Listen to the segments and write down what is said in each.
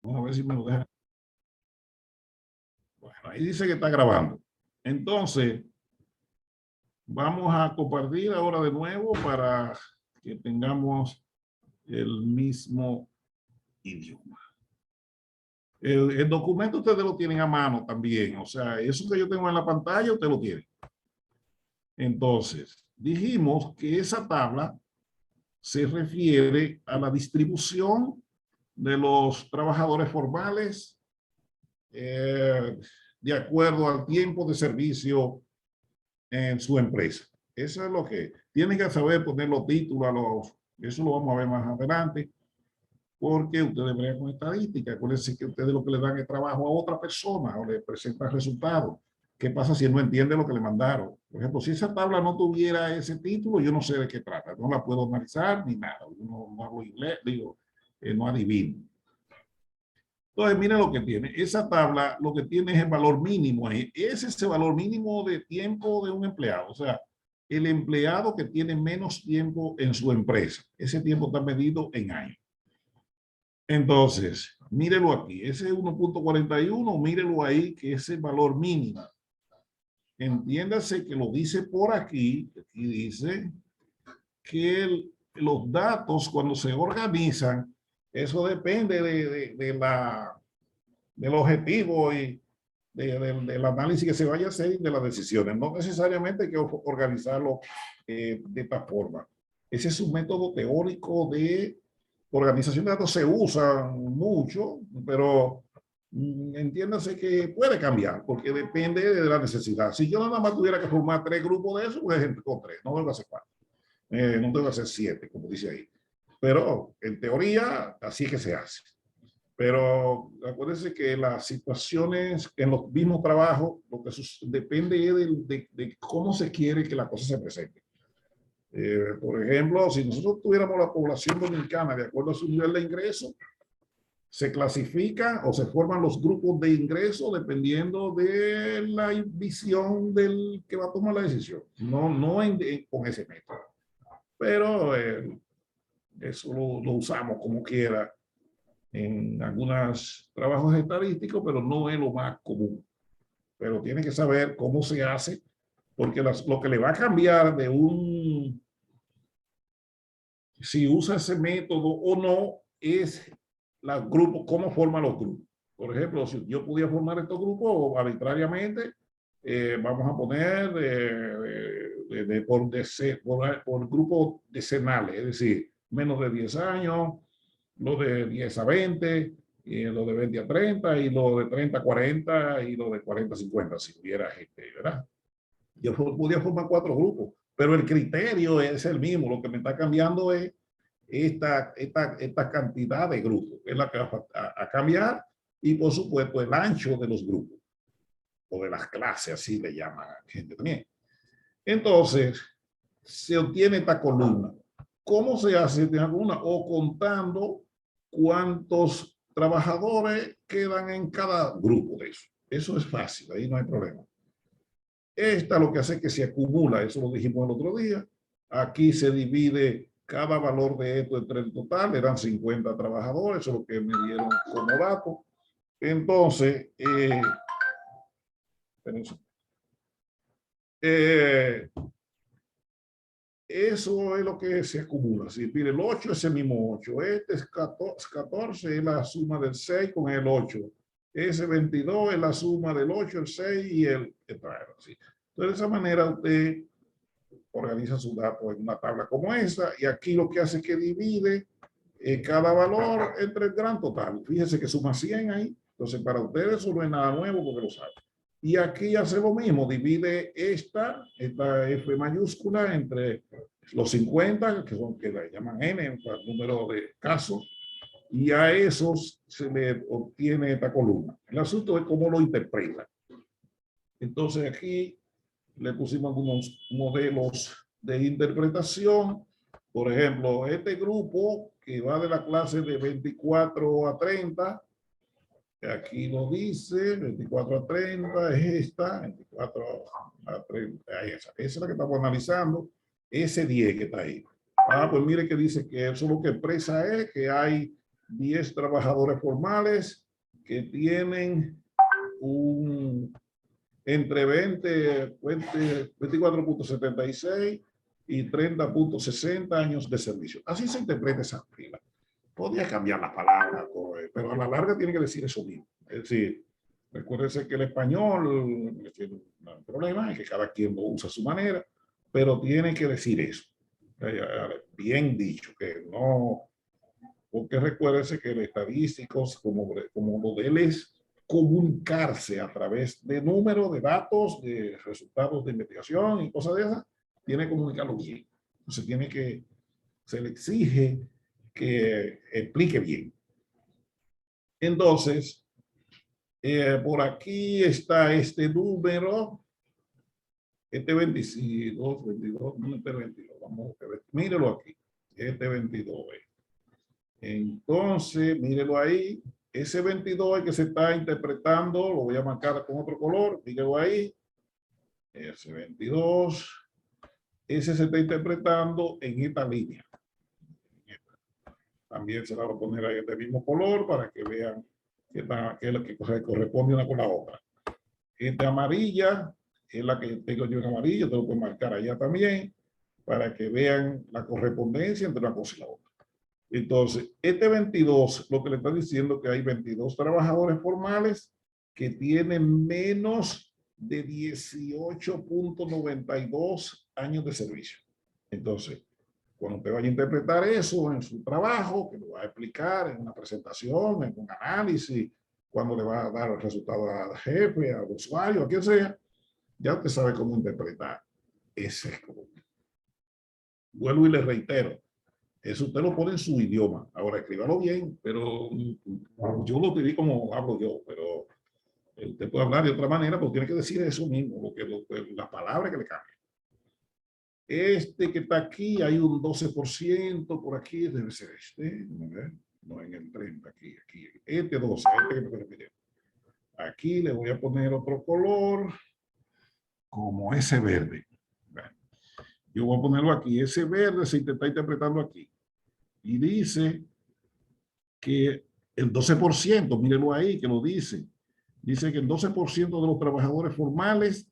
Vamos a ver si me lo deja. Bueno, ahí dice que está grabando. Entonces, vamos a compartir ahora de nuevo para que tengamos el mismo idioma. El documento ustedes lo tienen a mano también. O sea, eso que yo tengo en la pantalla, ustedes lo tienen. Entonces, dijimos que esa tabla se refiere a la distribución de los trabajadores formales de acuerdo al tiempo de servicio en su empresa. Eso es lo que tienen que saber poner los títulos a los, eso lo vamos a ver más adelante, porque ustedes ven con estadística. Acuérdense que ustedes lo que le dan es trabajo a otra persona o le presentan resultados. ¿Qué pasa si él no entiende lo que le mandaron? Por ejemplo, si esa tabla no tuviera ese título, yo no sé de qué trata, no la puedo analizar ni nada. No hablo inglés, digo, no adivino. Entonces, miren lo que tiene. Esa tabla lo que tiene es el valor mínimo. Es ese valor mínimo de tiempo de un empleado. O sea, el empleado que tiene menos tiempo en su empresa. Ese tiempo está medido en años. Entonces, mírelo aquí. Ese es 1.41. Mírelo ahí, que es el valor mínimo. Entiéndase que lo dice por aquí. Aquí dice que los datos, cuando se organizan, eso depende del objetivo y del análisis que se vaya a hacer y de las decisiones. No necesariamente hay que organizarlo de esta forma. Ese es un método teórico de organización de datos, se usa mucho, pero entiéndase que puede cambiar porque depende de la necesidad. Si yo nada más tuviera que formar 3 grupos de eso, pues con 3, no debo hacer 4. No debo hacer 7, como dice ahí. Pero en teoría, así es que se hace. Pero acuérdense que las situaciones en los mismos trabajos, lo que depende de cómo se quiere que la cosa se presente. Por ejemplo, si nosotros tuviéramos la población dominicana de acuerdo a su nivel de ingreso, se clasifican o se forman los grupos de ingreso dependiendo de la visión del que va a tomar la decisión. No con ese método. Pero eso lo usamos como quiera en algunos trabajos estadísticos, pero no es lo más común. Pero tiene que saber cómo se hace, porque lo que le va a cambiar de si usa ese método o no, es cómo forma los grupos. Por ejemplo, si yo pudiera formar estos grupos arbitrariamente, vamos a poner por grupos decenales, es decir, menos de 10 años, los de 10 a 20, y los de 20 a 30, y los de 30 a 40, y los de 40 a 50, si hubiera gente, ¿verdad? Yo podía formar 4 grupos, pero el criterio es el mismo. Lo que me está cambiando es esta cantidad de grupos, que es la que va a cambiar, y por supuesto el ancho de los grupos, o de las clases, así le llaman a gente también. Entonces, se obtiene esta columna. ¿Cómo se hace esta columna? O contando cuántos trabajadores quedan en cada grupo de eso. Eso es fácil, ahí no hay problema. Esta lo que hace es que se acumula, eso lo dijimos el otro día. Aquí se divide cada valor de esto entre el total, eran 50 trabajadores, eso es lo que me dieron como dato. Entonces, eso es lo que se acumula. Si pide el 8, es el mismo 8. Este es 14, es la suma del 6 con el 8. Ese 22 es la suma del 8, el 6 y el así. Entonces, de esa manera usted organiza sus datos en una tabla como esa, y aquí lo que hace es que divide cada valor entre el gran total. Fíjense que suma 100 ahí. Entonces, para ustedes eso no es nada nuevo porque lo saben. Y aquí hace lo mismo, divide esta F mayúscula entre los 50, que la llaman N, el número de casos, y a esos se le obtiene esta columna. El asunto es cómo lo interpreta. Entonces aquí le pusimos algunos modelos de interpretación. Por ejemplo, este grupo que va de la clase de 24 a 30, aquí lo dice, 24 a 30 es esta, 24 a 30, esa es la que estamos analizando, ese 10 que está ahí. Pues mire que dice que eso lo que expresa es que hay 10 trabajadores formales que tienen entre 24.76 y 30.60 años de servicio. Así se interpreta esa fila. Podría cambiar la palabra, pero a la larga tiene que decir eso mismo. Es decir, recuérdense que el español tiene un problema, es que cada quien lo usa a su manera, pero tiene que decir eso. Bien dicho, que no, porque recuérdense que el estadístico, como lo de él es comunicarse a través de números, de datos, de resultados de investigación y cosas de esas, tiene que comunicarlo bien. Entonces se le exige que explique bien. Entonces, por aquí está este número, este 22, no, este 22, vamos a ver, mírelo aquí, este 22. Entonces, mírelo ahí, ese 22 que se está interpretando, lo voy a marcar con otro color, mírelo ahí, ese 22, ese se está interpretando en esta línea. También se la voy a poner ahí este mismo color para que vean que es lo que corresponde una con la otra. Esta amarilla es la que tengo yo en amarillo, te lo puedo marcar allá también para que vean la correspondencia entre una cosa y la otra. Entonces, este 22, lo que le está diciendo que hay 22 trabajadores formales que tienen menos de 18.92 años de servicio. Entonces, cuando usted vaya a interpretar eso en su trabajo, que lo va a explicar en una presentación, en un análisis, cuando le va a dar el resultado al jefe, al usuario, a quien sea, ya usted sabe cómo interpretar ese. Vuelvo y le reitero, eso usted lo pone en su idioma. Ahora, escríbalo bien, pero yo lo pedí como hablo yo, pero usted puede hablar de otra manera, pero tiene que decir eso mismo, la palabra que le cambie. Este que está aquí, hay un 12%, por aquí debe ser este, no en el 30, aquí. Este 12, este que me estoy refiriendo. Aquí le voy a poner otro color, como ese verde. Bueno, yo voy a ponerlo aquí, ese verde se está interpretando aquí. Y dice que el 12%, mírenlo ahí, que lo dice. Dice que el 12% de los trabajadores formales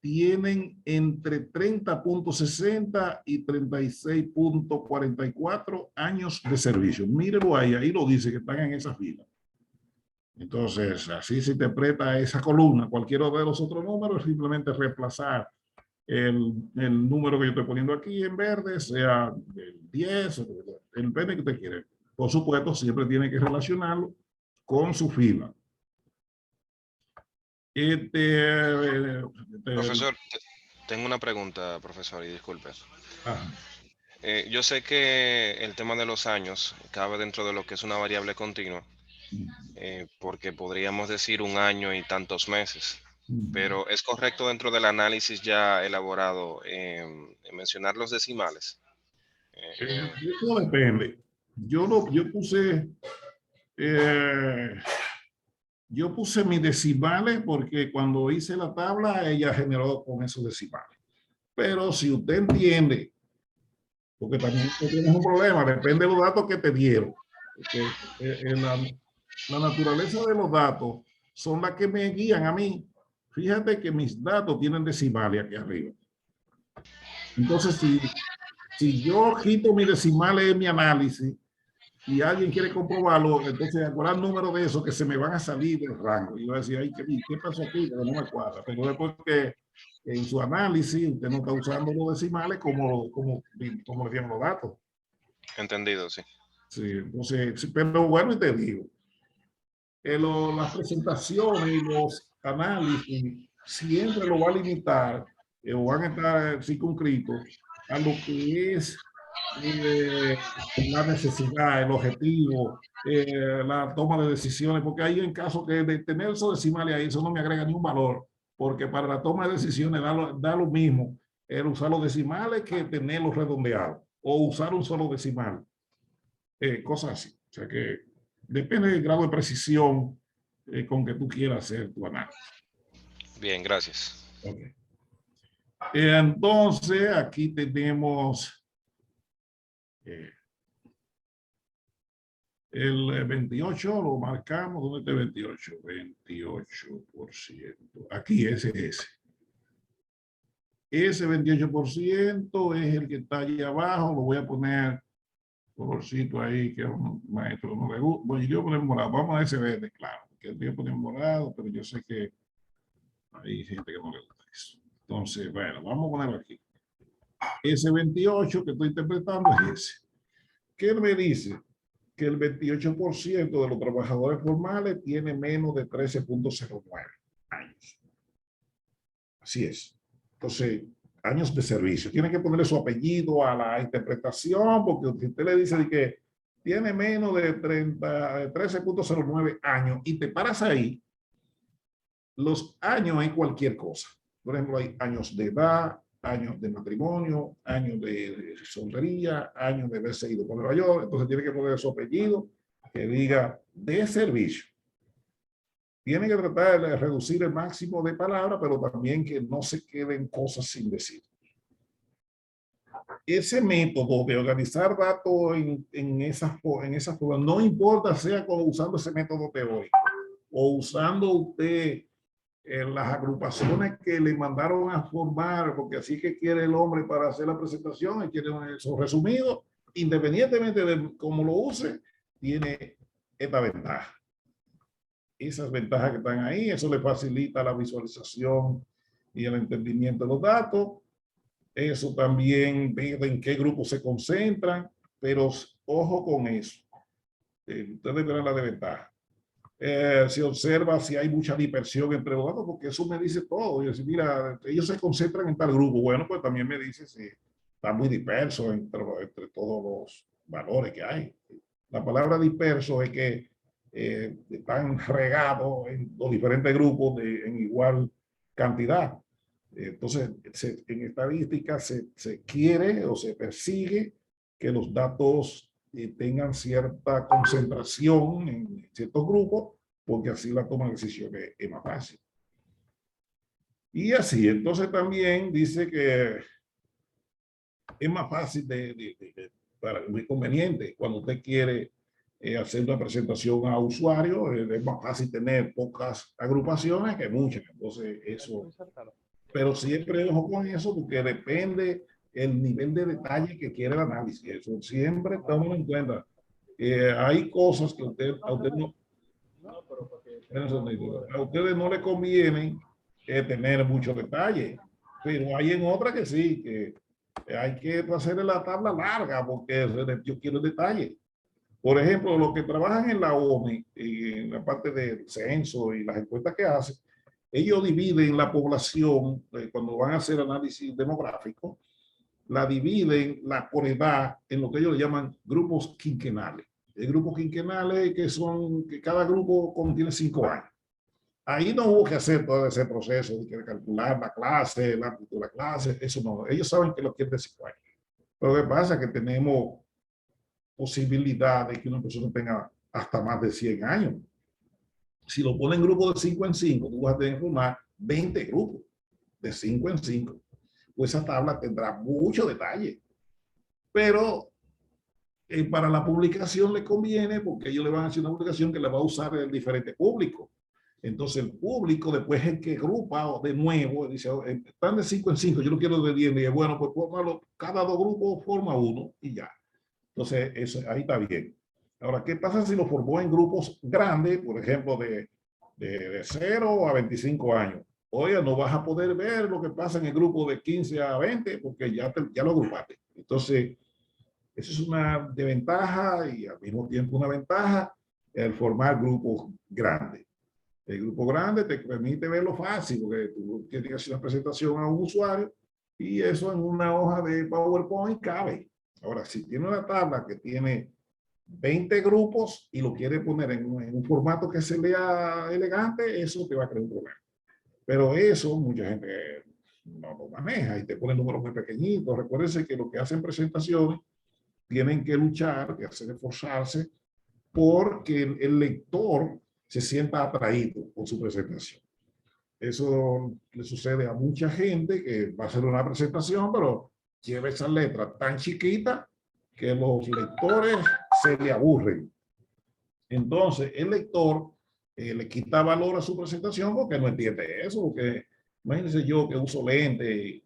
tienen entre 30.60 y 36.44 años de servicio. Mírenlo ahí lo dice que están en esa fila. Entonces, así se interpreta esa columna. Cualquiera de los otros números es simplemente reemplazar el número que yo estoy poniendo aquí en verde, sea el 10, el pene que usted quiere. Por supuesto, siempre tiene que relacionarlo con su fila. Profesor, tengo una pregunta, profesor, y disculpe. Ajá. Yo sé que el tema de los años cabe dentro de lo que es una variable continua, porque podríamos decir un año y tantos meses, pero ¿es correcto dentro del análisis ya elaborado mencionar los decimales? Eso depende. Eh, yo puse mis decimales porque cuando hice la tabla, ella generó con esos decimales. Pero si usted entiende, porque también tú tienes un problema, depende de los datos que te dieron. Porque, la naturaleza de los datos son las que me guían a mí. Fíjate que mis datos tienen decimales aquí arriba. Entonces, si yo quito mis decimales en mi análisis y alguien quiere comprobarlo, entonces acuerda el número de esos que se me van a salir del rango. Y yo voy a decir, ay, ¿qué pasó aquí? Pero no me cuadra. Pero después que en su análisis usted no está usando los decimales como le dieron los datos. Entendido, sí. Sí, entonces, sí, pero bueno, y te digo, las presentaciones y los análisis siempre lo va a limitar, o van a estar circunscritos a lo que es la necesidad, el objetivo, la toma de decisiones, porque ahí en caso que de tener esos decimales ahí, eso no me agrega ni un valor, porque para la toma de decisiones da lo mismo el usar los decimales que tenerlos redondeados, o usar un solo decimal, cosas así. O sea que depende del grado de precisión con que tú quieras hacer tu análisis. Bien, gracias. Okay. Entonces, aquí tenemos El 28 lo marcamos. ¿Dónde está el 28? 28%. Aquí, ese es ese. Ese 28% es el que está allí abajo. Lo voy a poner colorcito ahí, que a un maestro no le gusta. Bueno, yo voy a poner morado. Vamos a ese verde, claro. Que voy a poner morado, pero yo sé que hay gente que no le gusta eso. Entonces, bueno, vamos a ponerlo aquí. Ese 28 que estoy interpretando es ese. ¿Qué él me dice? Que el 28% de los trabajadores formales tiene menos de 13.09 años. Así es. Entonces, años de servicio. Tiene que ponerle su apellido a la interpretación, porque si usted le dice que tiene menos de 13.09 años y te paras ahí, los años hay cualquier cosa. Por ejemplo, hay años de edad, años de matrimonio, años de soltería, años de haberse ido por Nueva York. Entonces tiene que poner su apellido que diga de servicio. Tiene que tratar de reducir el máximo de palabras, pero también que no se queden cosas sin decir. Ese método de organizar datos en esas formas, no importa sea usando ese método teórico o usando usted las agrupaciones que le mandaron a formar, porque así que quiere el hombre para hacer la presentación, y quiere eso resumido, independientemente de cómo lo use, tiene esta ventaja. Esas ventajas que están ahí, eso le facilita la visualización y el entendimiento de los datos. Eso también ve en qué grupos se concentran, pero ojo con eso. Ustedes verán la desventaja. Se observa si hay mucha dispersión entre los datos, porque eso me dice todo. Yo decir, mira, ellos se concentran en tal grupo. Bueno, pues también me dice si está muy disperso entre todos los valores que hay. La palabra disperso es que están regados en los diferentes grupos en igual cantidad. Entonces, en estadística se quiere o se persigue que los datos tengan cierta concentración en ciertos grupos, porque así la toma de decisiones es más fácil. Y así, entonces también dice que es más fácil muy conveniente cuando usted quiere hacer una presentación a usuarios, es más fácil tener pocas agrupaciones que muchas. Entonces, eso. Pero siempre ojo con eso, porque depende el nivel de detalle que quiere el análisis. Eso siempre tómalo en cuenta. Hay cosas que a ustedes no le conviene tener mucho detalle, pero hay en otras que sí, que hay que hacer la tabla larga, porque yo quiero detalle. Por ejemplo, los que trabajan en la ONU, en la parte del censo y las encuestas que hacen, ellos dividen la población, cuando van a hacer análisis demográfico, la dividen por edad en lo que ellos le llaman grupos quinquenales. El grupo quinquenales que cada grupo contiene 5 años. Ahí no hubo que hacer todo ese proceso de calcular la clase, la cultura clase, eso no. Ellos saben que lo quieren de 5 años. Pero lo que pasa es que tenemos posibilidad de que una persona tenga hasta más de 100 años. Si lo ponen en grupos de 5 en 5, tú vas a tener que formar 20 grupos de 5 en 5. Pues esa tabla tendrá mucho detalle. Pero para la publicación le conviene, porque ellos le van a hacer una publicación que la va a usar el diferente público. Entonces el público después es el que agrupa de nuevo, dice, están de 5 en 5, yo lo quiero de 10, y bueno, pues cada 2 grupos forma uno y ya. Entonces eso, ahí está bien. Ahora, ¿qué pasa si lo formó en grupos grandes, por ejemplo, de 0 a 25 años? Oye, no vas a poder ver lo que pasa en el grupo de 15 a 20 porque ya lo agrupaste. Entonces, eso es una desventaja y al mismo tiempo una ventaja, el formar grupos grandes. El grupo grande te permite verlo fácil, porque tú tienes que hacer una presentación a un usuario y eso en una hoja de PowerPoint cabe. Ahora, si tiene una tabla que tiene 20 grupos y lo quiere poner en un formato que se lea elegante, eso te va a crear un problema. Pero eso mucha gente no lo maneja y te pone números muy pequeñitos. Recuérdense que lo que hacen presentaciones tienen que luchar, que hacer esforzarse porque el lector se sienta atraído por su presentación. Eso le sucede a mucha gente que va a hacer una presentación, pero lleva esa letra tan chiquita que los lectores se le aburren. Entonces, el lector le quita valor a su presentación porque no entiende eso, porque imagínense yo que uso lente,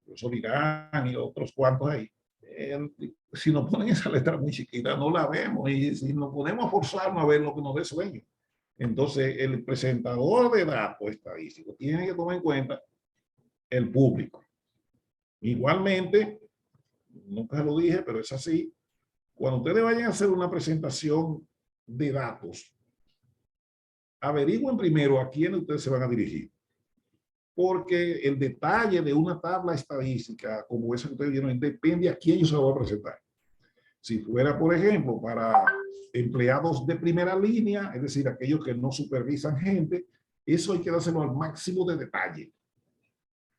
profesor Irán y otros cuantos ahí. Si nos ponen esa letra muy chiquita, no la vemos, y si nos ponemos a forzarnos a ver lo que nos dé sueño. Entonces, el presentador de datos estadísticos tiene que tomar en cuenta el público. Igualmente, nunca lo dije, pero es así, cuando ustedes vayan a hacer una presentación de datos, averigüen primero a quién ustedes se van a dirigir. Porque el detalle de una tabla estadística como esa que ustedes vieron depende a quién yo se lo voy a presentar. Si fuera, por ejemplo, para empleados de primera línea, es decir, aquellos que no supervisan gente, eso hay que dárselo al máximo de detalle.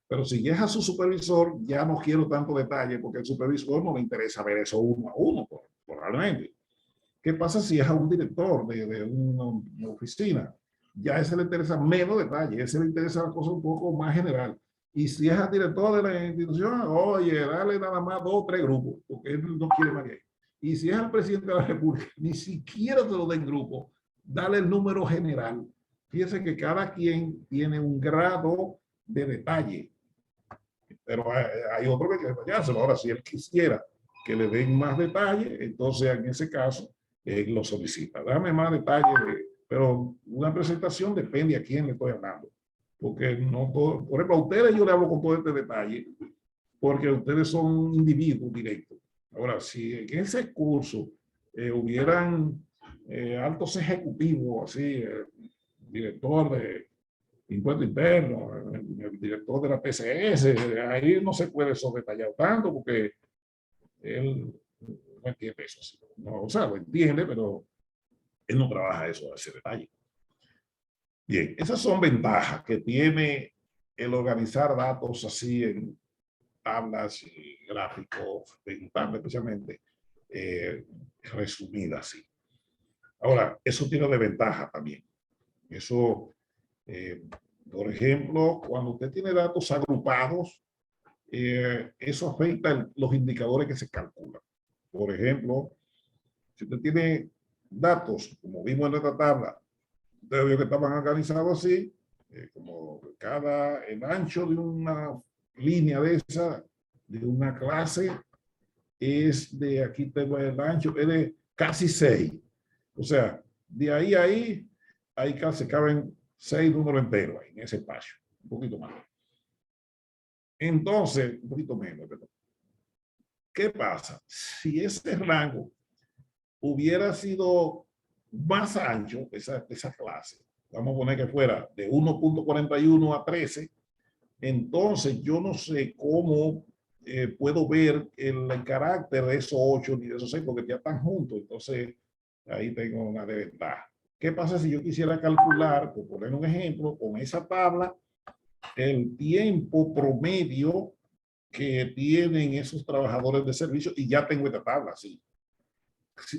Pero si ya es a su supervisor, ya no quiero tanto detalle, porque el supervisor no le interesa ver eso uno a uno, probablemente. ¿Qué pasa si es a un director de una oficina? Ya a ese le interesa menos detalle, a ese le interesa la cosa un poco más general. Y si es al director de la institución, oye, dale nada más 2 o 3 grupos, porque él no quiere más que. Y si es al presidente de la República, ni siquiera te lo den grupo, dale el número general. Fíjense que cada quien tiene un grado de detalle, pero hay otro que quiere fallárselo. Ahora, si él quisiera que le den más detalle, entonces en ese caso lo solicita. Dame más detalle, pero una presentación depende a quién le estoy hablando. Porque no todo, por ejemplo, a ustedes yo le hablo con todo este detalle, porque ustedes son individuos directos. Ahora, si en ese curso hubieran altos ejecutivos, así, director de impuesto interno, el director de la PCS, ahí no se puede sobretallar tanto porque él no entiende eso. No, o sea, lo entiende, pero él no trabaja eso a ese detalle. Bien, esas son ventajas que tiene el organizar datos así en tablas y gráficos, en tablas especialmente, resumidas así. Ahora, eso tiene desventaja también. Eso, por ejemplo, cuando usted tiene datos agrupados, eso afecta los indicadores que se calculan. Por ejemplo, si usted tiene datos, como vimos en esta tabla, usted vio que estaban organizados así, como el ancho de una línea de esa, de una clase, es de, aquí tengo el ancho, es de casi 6. O sea, de ahí a ahí casi caben 6 números enteros en ese espacio, un poquito más. Entonces, un poquito menos, ¿verdad? ¿Qué pasa? Si ese rango hubiera sido más ancho, esa clase, vamos a poner que fuera de 1.41 a 13, entonces yo no sé cómo puedo ver el carácter de esos 8 ni de esos 6, porque ya están juntos. Entonces, ahí tengo una desventaja. ¿Qué pasa si yo quisiera calcular, por poner un ejemplo, con esa tabla, el tiempo promedio que tienen esos trabajadores de servicio? Y ya tengo esta tabla, sí.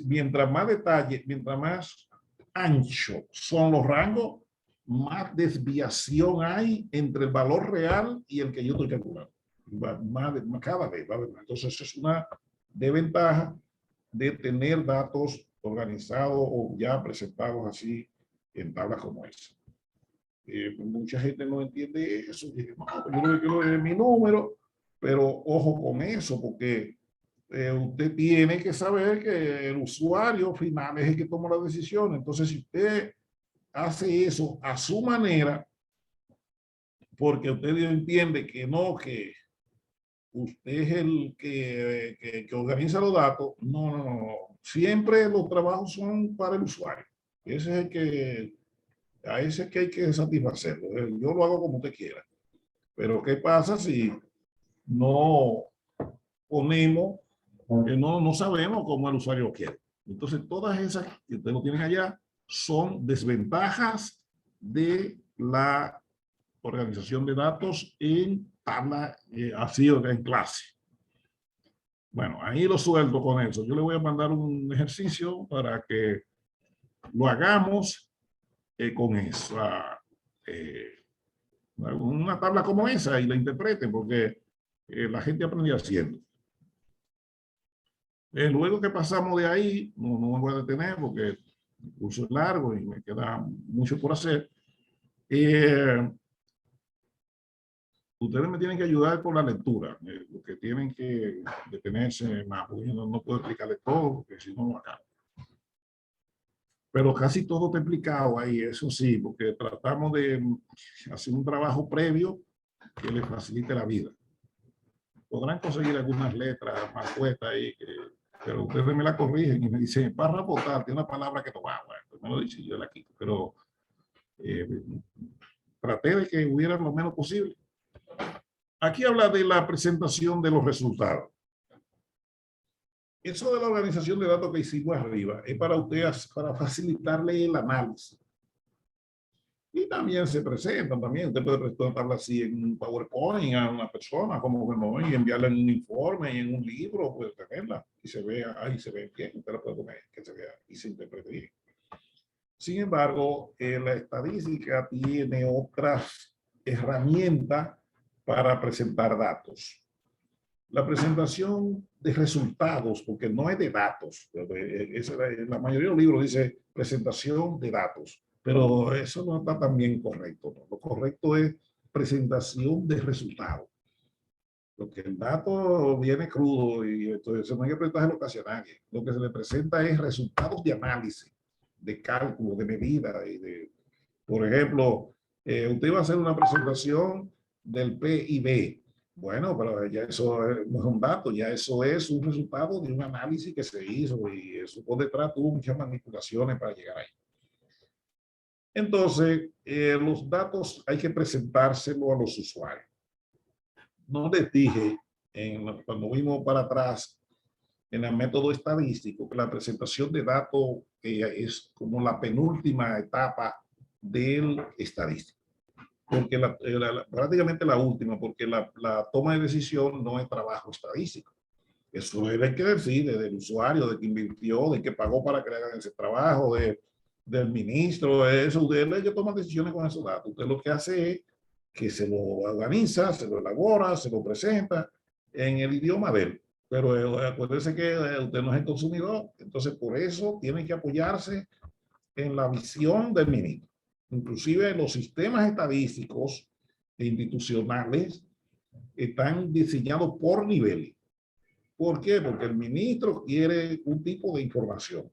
Mientras más detalle, mientras más ancho son los rangos, más desviación hay entre el valor real y el que yo estoy calculando. Cada vez va a haber más. Entonces, es una desventaja de tener datos organizados o ya presentados así en tablas como esa. Mucha gente no entiende eso. No, yo quiero ver mi número, pero ojo con eso, porque usted tiene que saber que el usuario final es el que toma la decisión. Entonces, si usted hace eso a su manera, porque usted entiende que no, que usted es el que organiza los datos, no. Siempre los trabajos son para el usuario. Ese es el que, a ese es que hay que satisfacerlo. Yo lo hago como usted quiera. Pero ¿qué pasa si no ponemos, que no sabemos cómo el usuario lo quiere? Entonces, todas esas que ustedes lo tienen allá son desventajas de la organización de datos en tabla, así en clase. Bueno, ahí lo suelto con eso. Yo le voy a mandar un ejercicio para que lo hagamos con esa, una tabla como esa y la interpreten, porque la gente aprende haciendo. Luego que pasamos de ahí, no me voy a detener porque El curso es largo y me queda mucho por hacer. Ustedes me tienen que ayudar con la lectura, lo que tienen que detenerse más, porque yo no puedo explicarles todo, porque si no lo acabo. Pero casi todo está explicado ahí, eso sí, porque tratamos de hacer un trabajo previo que les facilite la vida. Podrán conseguir algunas letras más puestas ahí, pero ustedes me la corrigen y me dicen, para rapotar, tiene una palabra que no va, bueno, pues me lo dice, yo la quito, pero traté de que hubiera lo menos posible. Aquí habla de la presentación de los resultados. Eso de la organización de datos que hicimos arriba es para ustedes, para facilitarle el análisis. Y también se presentan, también usted puede presentarla así en un PowerPoint a una persona, como que no, y enviarla en un informe y en un libro, puede tenerla y se vea, ahí se ve bien, usted la puede poner, que se vea y se interprete bien. Sin embargo, la estadística tiene otras herramientas para presentar datos. La presentación de resultados, porque no es de datos, la mayoría de los libros dice presentación de datos, pero eso no está tan bien correcto, ¿no? Lo correcto es presentación de resultados. Porque el dato viene crudo y entonces no hay que presentárselo casi a nadie. Lo que se le presenta es resultados de análisis, de cálculo, de medida. Por ejemplo, usted va a hacer una presentación del PIB. Bueno, pero ya eso no es un dato, ya eso es un resultado de un análisis que se hizo y eso por detrás tuvo muchas manipulaciones para llegar ahí. Entonces, los datos hay que presentárselos a los usuarios. No les dije, cuando vimos para atrás, en el método estadístico, que la presentación de datos es como la penúltima etapa del estadístico. Porque prácticamente la última, porque la toma de decisión no es trabajo estadístico. Eso es el que decide, del usuario, de que invirtió, de que pagó para que le hagan ese trabajo, del ministro, eso. Usted es el que toma decisiones con esos datos. Usted lo que hace es que se lo organiza, se lo elabora, se lo presenta en el idioma de él. Pero acuérdese que usted no es el consumidor, entonces por eso tiene que apoyarse en la visión del ministro. Inclusive los sistemas estadísticos e institucionales están diseñados por niveles. ¿Por qué? Porque el ministro quiere un tipo de información.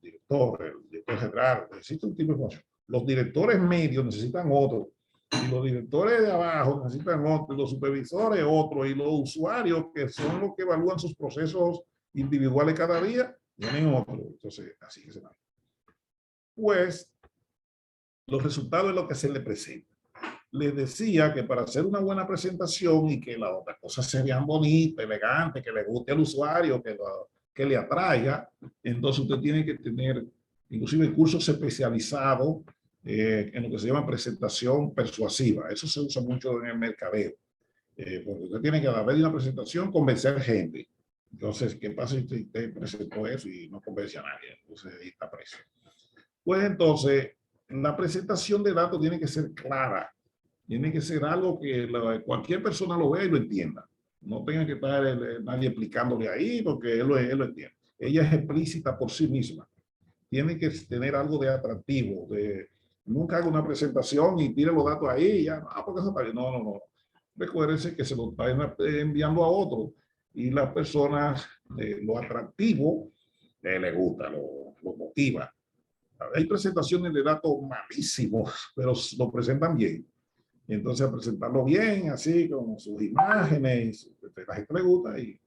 El director general necesita un tipo de información. Los directores medios necesitan otro. Y los directores de abajo necesitan otro. Y los supervisores otro. Y los usuarios, que son los que evalúan sus procesos individuales cada día, tienen otro. Entonces, así que se va. Pues, los resultados es lo que se le presenta. Les decía que para hacer una buena presentación y que las otras cosas se vean bonitas, elegantes, que le guste al usuario, que le atraiga, entonces usted tiene que tener inclusive cursos especializados en lo que se llama presentación persuasiva. Eso se usa mucho en el mercadeo. Porque usted tiene que, a la vez de una presentación, convencer gente. Entonces, ¿qué pasa si usted presentó eso y no convence a nadie? Entonces, ahí está preso. Pues entonces, la presentación de datos tiene que ser clara. Tiene que ser algo que cualquier persona lo vea y lo entienda. No tenga que estar nadie explicándole ahí porque él lo entiende. Ella es explícita por sí misma. Tiene que tener algo de atractivo. Nunca haga una presentación y tire los datos ahí y ya, porque eso está bien. No. Recuérdense que se lo está enviando a otro y las personas, lo atractivo, le gusta, lo motiva. Hay presentaciones de datos malísimos, pero lo presentan bien. Entonces, presentarlo bien, así, con sus imágenes, la gente le gusta y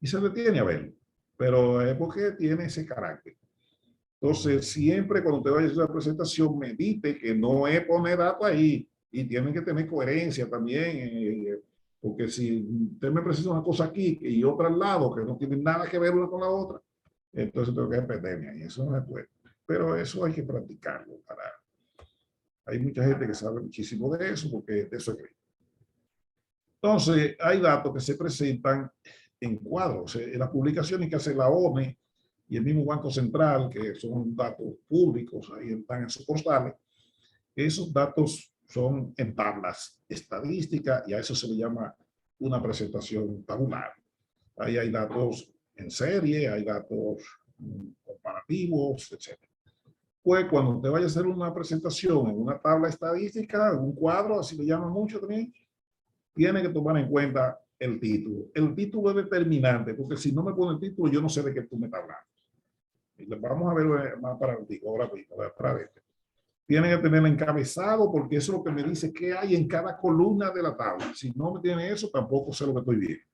se detiene a verlo. Pero es porque tiene ese carácter. Entonces, siempre cuando usted vaya a hacer una presentación, medite que no es poner datos ahí y tienen que tener coherencia también. Porque si usted me presenta una cosa aquí y otra al lado que no tienen nada que ver una con la otra, entonces tengo que perderme y eso no se puede. Pero eso hay que practicarlo. Hay mucha gente que sabe muchísimo de eso porque de eso es que. Entonces, hay datos que se presentan en cuadros. En las publicaciones que hace la ONE y el mismo Banco Central, que son datos públicos, ahí están en sus portales, esos datos son en tablas estadísticas y a eso se le llama una presentación tabular. Ahí hay datos en serie, hay datos comparativos, etc. Pues cuando usted vaya a hacer una presentación en una tabla estadística, en un cuadro, así le llaman mucho también, tiene que tomar en cuenta el título. El título es determinante, porque si no me pone el título, yo no sé de qué tú me estás hablando. Y vamos a ver más para el título, ahora mismo, para ver. Tiene que tener encabezado, porque eso es lo que me dice qué hay en cada columna de la tabla. Si no me tiene eso, tampoco sé lo que estoy viendo.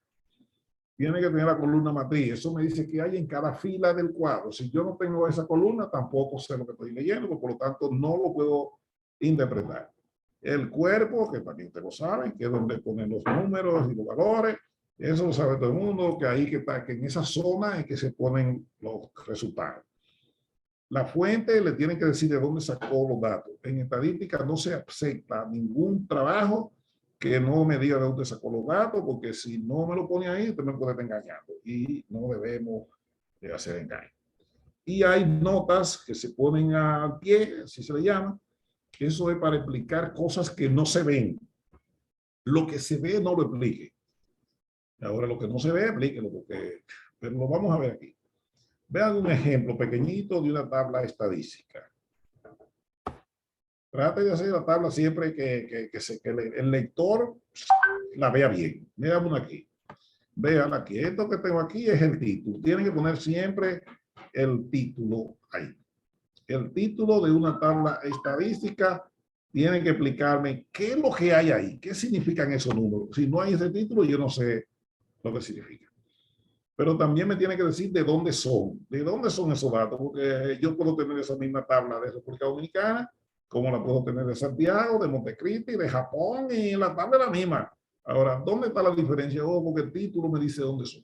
Tiene que tener la columna matriz. Eso me dice qué hay en cada fila del cuadro. Si yo no tengo esa columna, tampoco sé lo que estoy leyendo, por lo tanto no lo puedo interpretar. El cuerpo, que también te lo saben, que es donde ponen los números y los valores. Eso lo sabe todo el mundo, que ahí que está, que en esa zona es que se ponen los resultados. La fuente le tienen que decir de dónde sacó los datos. En estadística no se acepta ningún trabajo que no me diga de dónde sacó los datos, porque si no me lo pone ahí, usted me puede estar engañando y no debemos hacer engaño. Y hay notas que se ponen al pie, así se le llama, que eso es para explicar cosas que no se ven. Lo que se ve no lo explique. Ahora lo que no se ve, explíquelo, porque, pero lo vamos a ver aquí. Vean un ejemplo pequeñito de una tabla estadística. Trate de hacer la tabla siempre que el lector la vea bien. Veamos aquí. Vean aquí. Esto que tengo aquí es el título. Tienen que poner siempre el título ahí. El título de una tabla estadística tiene que explicarme qué es lo que hay ahí. ¿Qué significan esos números? Si no hay ese título, yo no sé lo que significa. Pero también me tiene que decir de dónde son esos datos, porque yo puedo tener esa misma tabla de República Dominicana, como la puedo tener de Santiago, de Montecristi, de Japón, y la tabla es la misma. Ahora, ¿dónde está la diferencia? Porque el título me dice dónde son.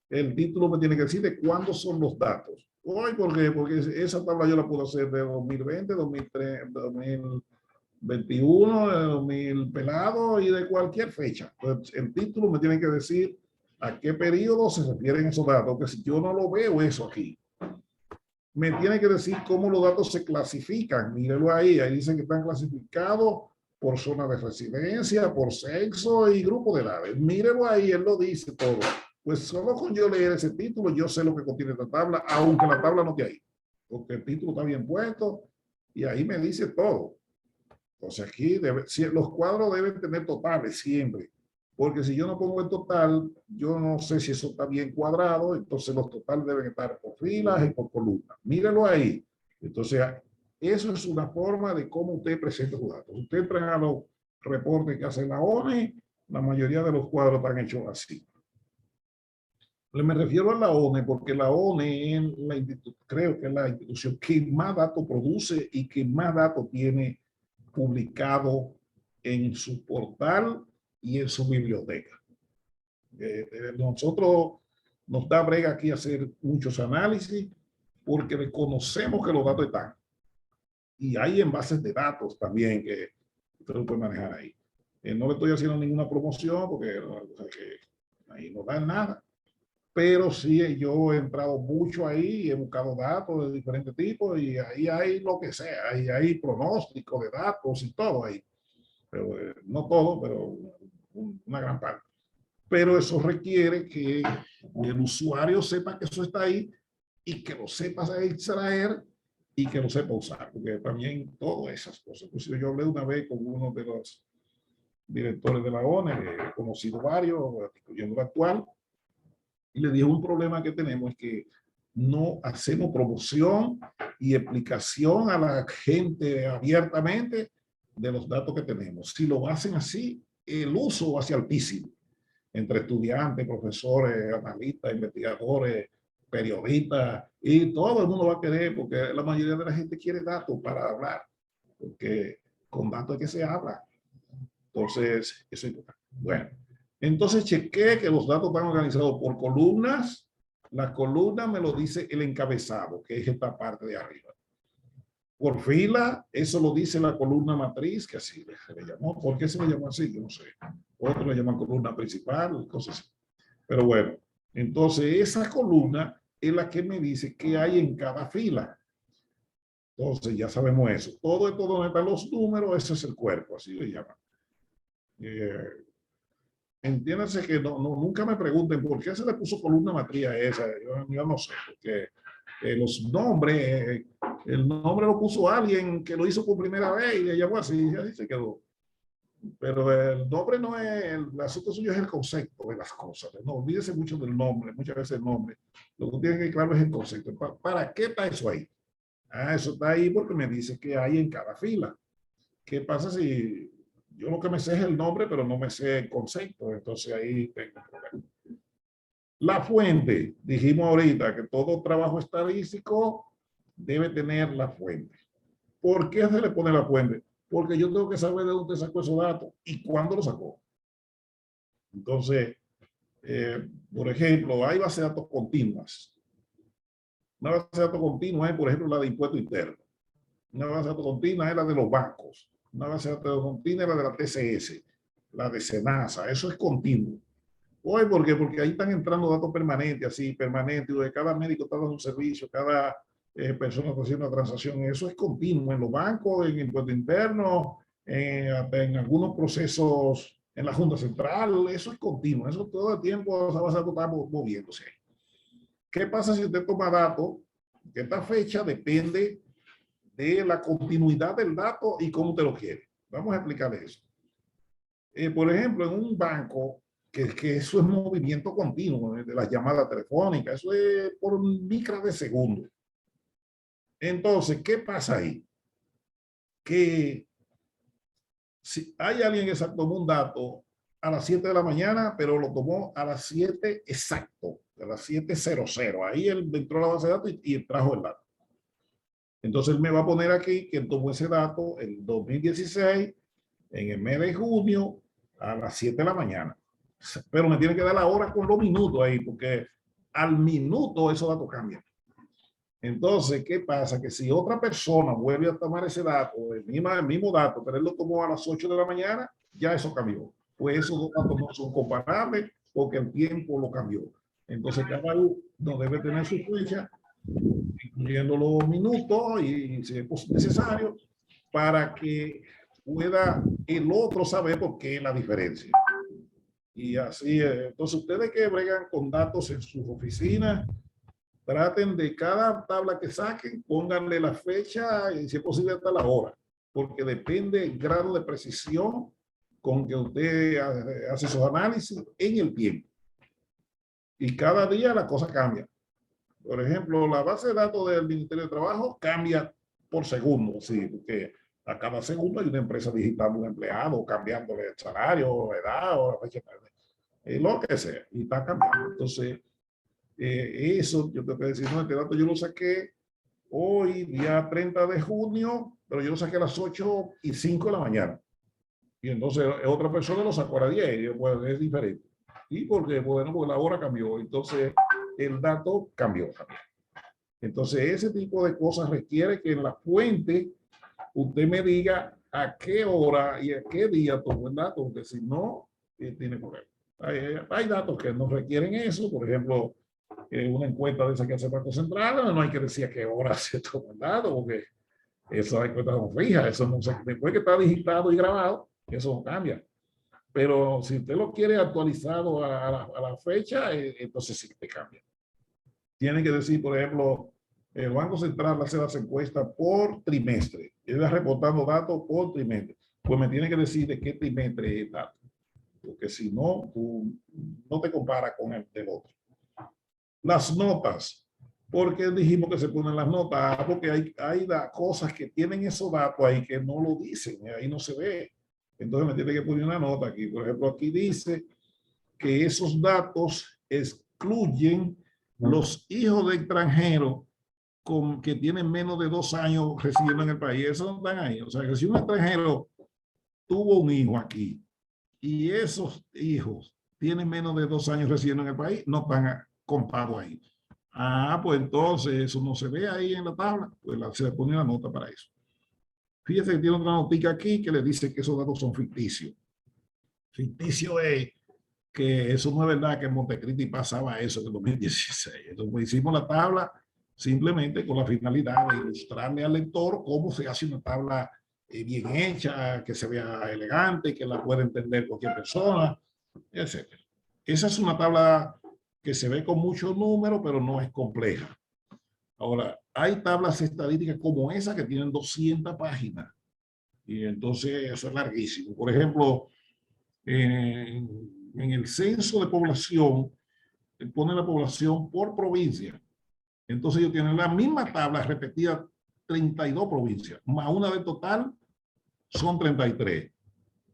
El título me tiene que decir de cuándo son los datos. Hoy, ¿por qué? Porque esa tabla yo la puedo hacer de 2020, 2003, 2021, de 2000 pelado y de cualquier fecha. Entonces, el título me tiene que decir a qué periodo se refieren esos datos, que si yo no lo veo eso aquí, me tiene que decir cómo los datos se clasifican. Mírelo ahí dicen que están clasificados por zona de residencia, por sexo y grupo de edades. Mírelo ahí, él lo dice todo. Pues solo con yo leer ese título, yo sé lo que contiene esta tabla, aunque la tabla no esté ahí, porque el título está bien puesto y ahí me dice todo. Entonces aquí los cuadros deben tener totales siempre, porque si yo no pongo el total, yo no sé si eso está bien cuadrado, entonces los totales deben estar por filas y por columnas. Mírenlo ahí. Entonces, eso es una forma de cómo usted presenta sus datos. Usted entra a los reportes que hace la ONE, la mayoría de los cuadros están hechos así. Me refiero a la ONE porque la ONE es creo que es la institución que más datos produce y que más datos tiene publicado en su portal y en su biblioteca. Nosotros nos da brega aquí hacer muchos análisis porque reconocemos que los datos están. Y hay envases de datos también que usted lo puede manejar ahí. No le estoy haciendo ninguna promoción porque ahí no dan nada. Pero sí, yo he entrado mucho ahí y he buscado datos de diferentes tipos y ahí hay lo que sea, ahí hay pronóstico de datos y todo ahí. Pero, no todo, pero una gran parte. Pero eso requiere que el usuario sepa que eso está ahí y que lo sepa extraer y que lo sepa usar, porque también todas esas cosas. Inclusive yo hablé una vez con uno de los directores de la ONE, he conocido varios, incluyendo el actual, y le dije un problema que tenemos es que no hacemos promoción y explicación a la gente abiertamente de los datos que tenemos. Si lo hacen así, el uso va hacia altísimo entre estudiantes, profesores, analistas, investigadores, periodistas, y todo el mundo va a querer, porque la mayoría de la gente quiere datos para hablar, porque con datos es que se habla. Entonces, eso es importante. Bueno, entonces chequé que los datos están organizados por columnas. La columna me lo dice el encabezado, que es esta parte de arriba. Por fila, eso lo dice la columna matriz, que así se le llamó. ¿Por qué se le llamó así? Yo no sé. Otros le llaman columna principal, cosas así. Pero bueno, entonces esa columna es la que me dice qué hay en cada fila. Entonces ya sabemos eso. Todo esto donde están los números, ese es el cuerpo, así le llaman. Entiéndase que nunca me pregunten por qué se le puso columna matriz a esa. Yo no sé, porque los nombres, el nombre lo puso alguien que lo hizo por primera vez y le llamó así, y así se quedó. Pero el nombre no es, el asunto suyo es el concepto de las cosas. No olvídese mucho del nombre, muchas veces el nombre. Lo que tiene que claro es el concepto. ¿Para qué está eso ahí? Ah, eso está ahí porque me dice que hay en cada fila. ¿Qué pasa si yo lo que me sé es el nombre, pero no me sé el concepto? Entonces ahí tengo un problema. La fuente, dijimos ahorita que todo trabajo estadístico debe tener la fuente. ¿Por qué se le pone la fuente? Porque yo tengo que saber de dónde sacó esos datos y cuándo lo sacó. Entonces, por ejemplo, hay bases de datos continuas. Una base de datos continua es, por ejemplo, la de impuesto interno. Una base de datos continua es la de los bancos. Una base de datos continua es la de la TCS, la de Senasa. Eso es continuo. Hoy, ¿por qué? Porque ahí están entrando datos permanentes, así, permanentes. Cada médico está dando un servicio, cada persona está haciendo una transacción. Eso es continuo en los bancos, en impuesto interno, en algunos procesos en la Junta Central. Eso es continuo. Eso todo el tiempo esa base de datos está moviéndose. ¿Qué pasa si usted toma datos? Que esta fecha depende de la continuidad del dato y cómo te lo quiere. Vamos a explicar eso. Por ejemplo, en un banco, que eso es movimiento continuo de las llamadas telefónicas, eso es por micras de segundo. Entonces, ¿qué pasa ahí? Que si hay alguien que tomó un dato a las 7 de la mañana, pero lo tomó a las 7 exacto, a las 7:00. Ahí él entró a la base de datos y trajo el dato. Entonces él me va a poner aquí que tomó ese dato en 2016, en el mes de junio, a las 7 de la mañana. Pero me tiene que dar la hora con los minutos ahí, porque al minuto esos datos cambian. Entonces, ¿qué pasa? Que si otra persona vuelve a tomar ese dato, el mismo dato, pero él lo tomó a las 8 de la mañana, ya eso cambió. Pues esos dos datos no son comparables porque el tiempo lo cambió. Entonces, cada uno debe tener su fecha, incluyendo los minutos y si es necesario, para que pueda el otro saber por qué la diferencia. Y así, entonces ustedes que bregan con datos en sus oficinas, traten de cada tabla que saquen, pónganle la fecha y si es posible hasta la hora, porque depende el grado de precisión con que usted hace sus análisis en el tiempo. Y cada día la cosa cambia. Por ejemplo, la base de datos del Ministerio de Trabajo cambia por segundo, sí, porque a cada segundo hay una empresa digitando un empleado, cambiándole el salario, la edad o la fecha, lo que sea, y está cambiando. Entonces, eso yo te puedo decir, no, este dato yo lo saqué hoy, día 30 de junio, pero yo lo saqué a las 8:05 de la mañana. Y entonces otra persona lo sacó a las 10, y yo, pues es diferente. ¿Y por qué? Bueno, porque la hora cambió, entonces el dato cambió también. Entonces ese tipo de cosas requiere que en la fuente usted me diga a qué hora y a qué día tomó el dato, porque si no, tiene problema. Hay datos que no requieren eso, por ejemplo, una encuesta de esa que hace Banco Central, no hay que decir a qué hora se tomó el dato, porque esas encuestas son fijas, eso no se, después que está digitado y grabado, eso no cambia. Pero si usted lo quiere actualizado a la fecha, entonces sí te cambia. Tiene que decir, por ejemplo, el Banco Central hace las encuestas por trimestre. Él va reportando datos por trimestre. Pues me tiene que decir de qué trimestre es el dato. Porque si no, tú no te comparas con el del otro. Las notas. ¿Por qué dijimos que se ponen las notas? Porque hay cosas que tienen esos datos ahí que no lo dicen. Ahí no se ve. Entonces me tiene que poner una nota aquí. Por ejemplo, aquí dice que esos datos excluyen los hijos de extranjeros que tienen menos de 2 años residiendo en el país. Esos no están ahí. O sea, que si un extranjero tuvo un hijo aquí y esos hijos tienen menos de 2 años residiendo en el país, no están contados ahí. Ah, pues entonces eso no se ve ahí en la tabla. Pues se le pone una nota para eso. Fíjese que tiene otra notica aquí que le dice que esos datos son ficticios. Ficticio es que eso no es verdad que en Montecristi pasaba eso en el 2016. Entonces hicimos la tabla simplemente con la finalidad de ilustrarle al lector cómo se hace una tabla bien hecha, que se vea elegante, que la pueda entender cualquier persona, etc. Esa es una tabla que se ve con muchos números, pero no es compleja. Ahora, hay tablas estadísticas como esa que tienen 200 páginas. Y entonces eso es larguísimo. Por ejemplo, en el censo de población, pone la población por provincia. Entonces ellos tienen la misma tabla repetida 32 provincias, más una de total son 33.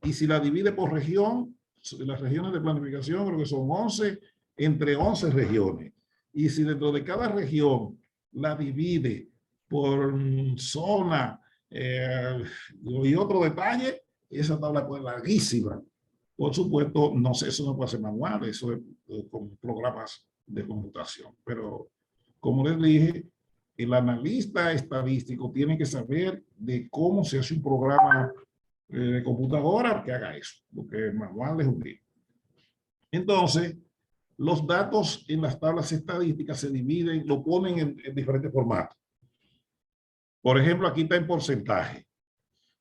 Y si la divide por región, las regiones de planificación creo que son 11, entre 11 regiones. Y si dentro de cada región la divide por zona y otro detalle, esa tabla es larguísima. Por supuesto, no sé, eso no puede ser manual, eso es con programas de computación. Pero como les dije, el analista estadístico tiene que saber de cómo se hace un programa de computadora que haga eso, porque manual es un lío. Entonces, los datos en las tablas estadísticas se dividen, lo ponen en diferentes formatos. Por ejemplo, aquí está en porcentaje,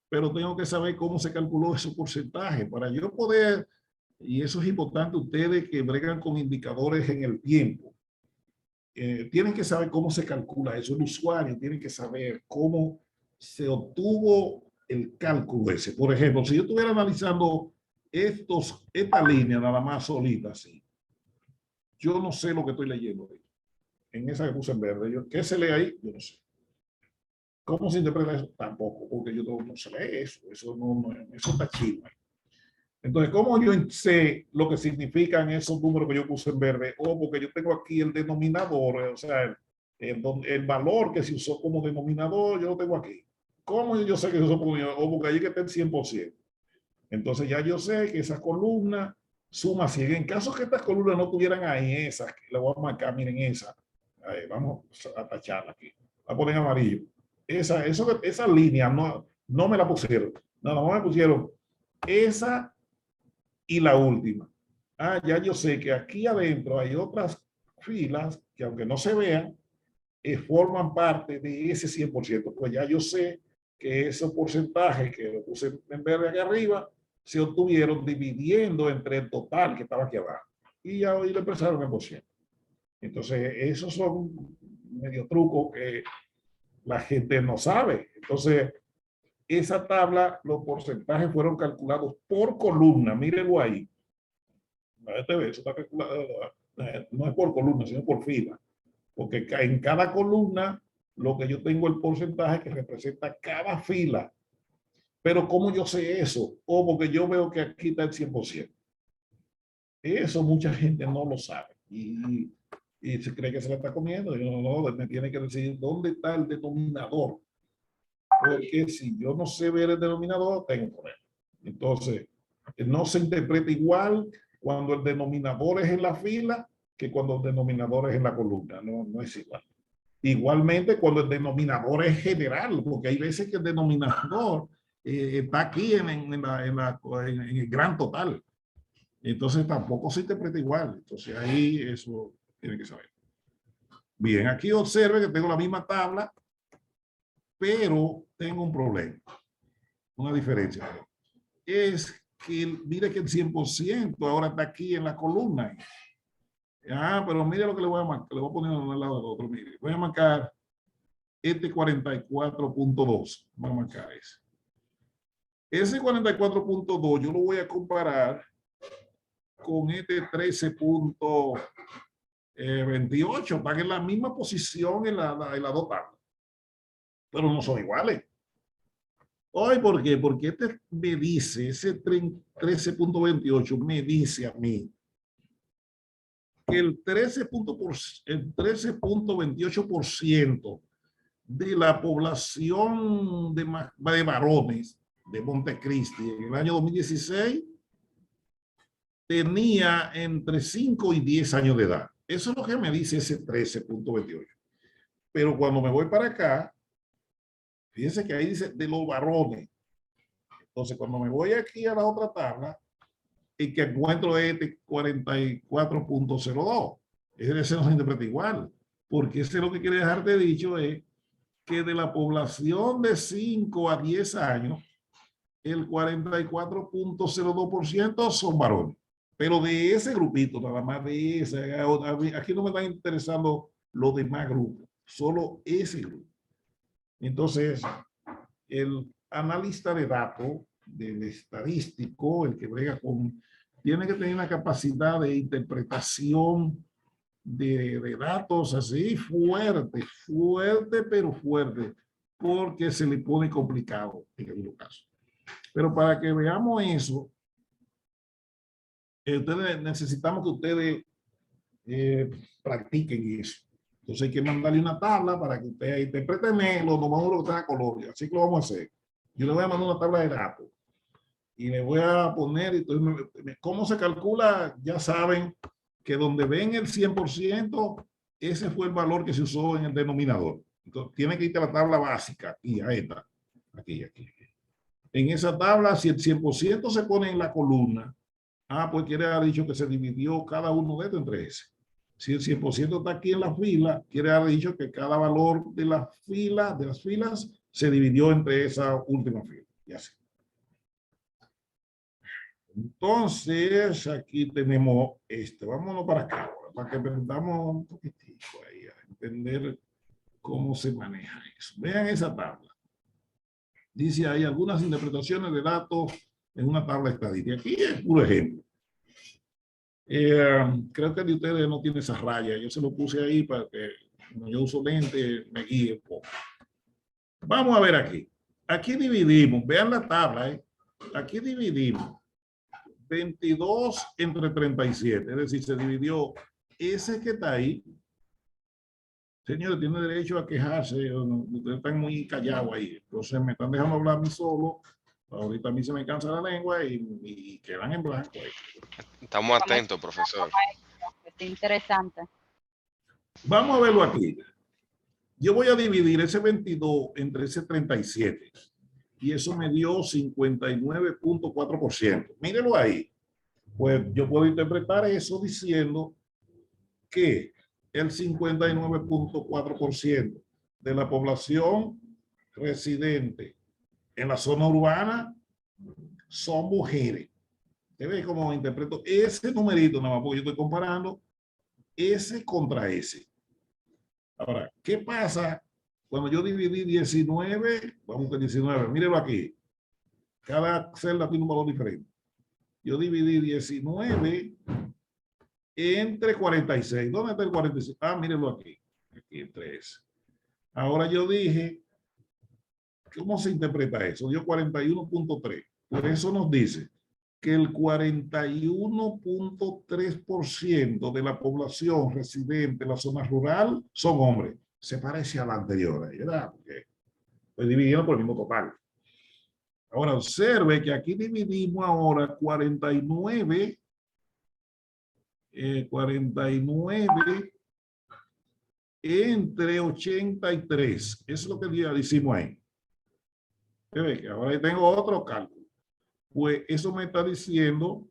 pero tengo que saber cómo se calculó ese porcentaje para yo poder, y eso es importante, ustedes que bregan con indicadores en el tiempo, tienen que saber cómo se calcula eso. El usuario tiene que saber cómo se obtuvo el cálculo ese. Por ejemplo, si yo estuviera analizando esta línea nada más solita así, yo no sé lo que estoy leyendo ahí. En esa que puse en verde, ¿qué se lee ahí? Yo no sé. ¿Cómo se interpreta eso? Tampoco, porque yo no sé leer eso. Eso está chido. Entonces, ¿cómo yo sé lo que significan esos números que yo puse en verde? O porque yo tengo aquí el denominador, o sea, el valor que se usó como denominador, yo lo tengo aquí. ¿Cómo yo sé que eso como o porque ahí que está el 100%? Entonces ya yo sé que esa columna suma 100. En caso que estas columnas no tuvieran ahí esas, que le voy a marcar, miren esa. Vamos a tacharla aquí. La ponen amarillo. Esa línea no me la pusieron. Nada más me pusieron esa y la última. Ya yo sé que aquí adentro hay otras filas que aunque no se vean, forman parte de ese 100%. Pues ya yo sé que esos porcentajes que lo puse en verde aquí arriba se obtuvieron dividiendo entre el total que estaba aquí abajo. Y ya hoy le empezaron el por ciento. Entonces, esos son medio trucos que la gente no sabe. Entonces, esa tabla, los porcentajes fueron calculados por columna. Mírenlo ahí. Eso está calculado, no es por columna, sino por fila. Porque en cada columna, lo que yo tengo el porcentaje que representa cada fila. Pero ¿cómo yo sé eso? O porque yo veo que aquí está el 100%. Eso mucha gente no lo sabe. Y se cree que se la está comiendo. Y no, me tiene que decir dónde está el denominador. Porque si yo no sé ver el denominador, tengo un problema. Entonces, no se interpreta igual cuando el denominador es en la fila que cuando el denominador es en la columna. No es igual. Igualmente cuando el denominador es general, porque hay veces que el denominador está aquí en el gran total. Entonces tampoco se interpreta igual. Entonces ahí eso tiene que saber. Bien, aquí observe que tengo la misma tabla, pero tengo un problema, una diferencia. Es que mire que el 100% ahora está aquí en la columna. Pero mire lo que le voy a marcar, le voy a poner uno al lado del otro. Mire, voy a marcar este 44.2. Vamos a marcar ese. Ese 44.2 yo lo voy a comparar con este 13.28 para que en la misma posición en las dos tablas. Pero no son iguales. Hoy, ¿por qué? Porque este me dice, ese 13.28 me dice a mí que el 13.28% de la población de varones de Montecristi en el año 2016 tenía entre 5 y 10 años de edad. Eso es lo que me dice ese 13.28. Pero cuando me voy para acá, fíjense que ahí dice de los varones. Entonces, cuando me voy aquí a la otra tabla, y que encuentro este 44.02. Ese no se interpreta igual, porque ese lo que quiere dejarte dicho es que de la población de 5 a 10 años, el 44.02% son varones. Pero de ese grupito, nada más de ese, aquí no me están interesando los demás grupos. solo ese grupo. Entonces, el analista de datos, del estadístico, el que brega con, tiene que tener una capacidad de interpretación de datos así fuerte, fuerte, pero fuerte, porque se le pone complicado en algunos casos. Pero para que veamos eso, necesitamos que ustedes practiquen eso. Entonces hay que mandarle una tabla para que ustedes interpreten los números que están a color. Así que lo vamos a hacer. Yo le voy a mandar una tabla de datos y le voy a poner, entonces, ¿cómo se calcula? Ya saben que donde ven el 100%, ese fue el valor que se usó en el denominador. Entonces, tiene que ir a la tabla básica y a esta, aquí. En esa tabla, si el 100% se pone en la columna, pues quiere haber dicho que se dividió cada uno de estos entre ese. Si el 100% está aquí en la fila, quiere haber dicho que cada valor de la fila, de las filas, se dividió entre esa última fila. Y así. Entonces, aquí tenemos vámonos para acá, para que aprendamos un poquitico ahí, a entender cómo se maneja eso. Vean esa tabla. Dice ahí algunas interpretaciones de datos en una tabla estadística. Aquí es puro ejemplo. Creo que de ustedes no tiene esa raya. Yo se lo puse ahí para que, como yo uso lente, me guíe un poco. Vamos a ver aquí. Aquí dividimos, vean la tabla, aquí dividimos 22 entre 37, es decir, se dividió ese que está ahí. Señores, tiene derecho a quejarse, ustedes están muy callados ahí, entonces me están dejando hablar a mí solo, ahorita a mí se me cansa la lengua y quedan en blanco ahí. Estamos atentos, profesor. Está interesante. Vamos a verlo aquí. Yo voy a dividir ese 22 entre ese 37 y eso me dio 59.4%. Mírenlo ahí. Pues yo puedo interpretar eso diciendo que el 59.4% de la población residente en la zona urbana son mujeres. ¿Usted ve cómo interpreto ese numerito? Nada más porque yo estoy comparando ese contra ese. Ahora, ¿qué pasa cuando yo dividí 19? Vamos a 19, mírenlo aquí. Cada celda tiene un valor diferente. Yo dividí 19 entre 46. ¿Dónde está el 46? Mírenlo aquí. Aquí entre ese. Ahora yo dije, ¿cómo se interpreta eso? Dio 41.3. Por eso nos dice que el 41.3% de la población residente en la zona rural son hombres. Se parece a la anterior, ¿verdad? Porque estoy dividiendo por el mismo total. Ahora observe que aquí dividimos ahora 49 entre 83. Eso es lo que ya decimos ahí. Que ahora tengo otro cálculo. Pues eso me está diciendo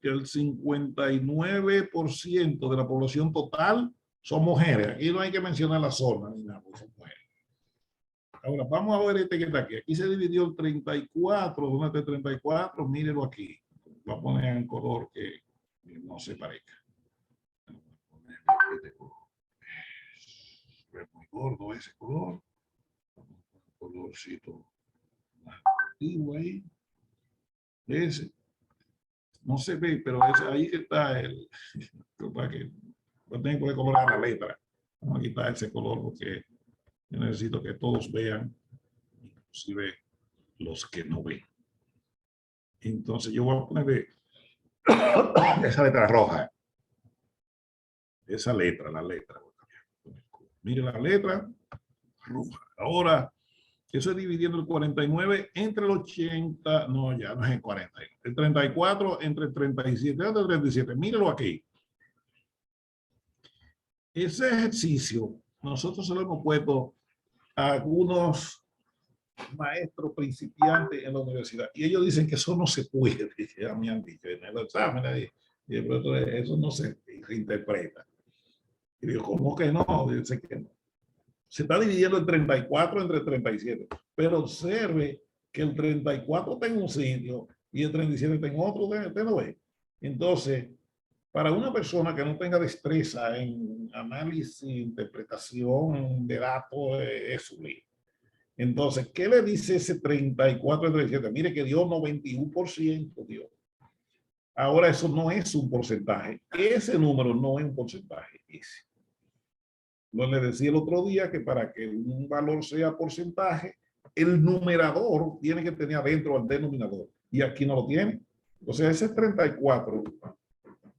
que el 59% de la población total son mujeres. Aquí no hay que mencionar la zona ni nada, son mujeres. Ahora, vamos a ver este que está aquí. Aquí se dividió el 34. ¿Dónde está el 34? Mírenlo aquí. Voy a poner en color que no se parezca. Este color. Es muy gordo ese color. Un colorcito más activo ahí. Ese. No se ve, pero ahí está el... Para que voy a tener que colorar la letra. Vamos a quitar ese color porque yo necesito que todos vean, inclusive los que no ven. Entonces yo voy a poner esa letra roja. Esa letra, la letra. Mire la letra roja. Ahora, eso es dividiendo el 49 entre el 80, no, ya no es el 40, el 34 entre el 37, entre el 37, míralo aquí. Ese ejercicio, nosotros se lo hemos puesto a algunos maestros principiantes en la universidad y ellos dicen que eso no se puede, ya me han dicho en el examen, y eso no se interpreta. Y digo, ¿cómo que no? Dice que no. Se está dividiendo el 34 entre 37, pero observe que el 34 está en un sitio y el 37 está en otro, ¿usted lo ve? Entonces, Para una persona que no tenga destreza en análisis, interpretación de datos, es sublime. Entonces, ¿qué le dice ese 34 de 37? Mire que dio 91%, dio. Ahora eso no es un porcentaje. Ese número no es un porcentaje. Ese. No le decía el otro día que para que un valor sea porcentaje, el numerador tiene que tener adentro al denominador. Y aquí no lo tiene. O sea, ese 34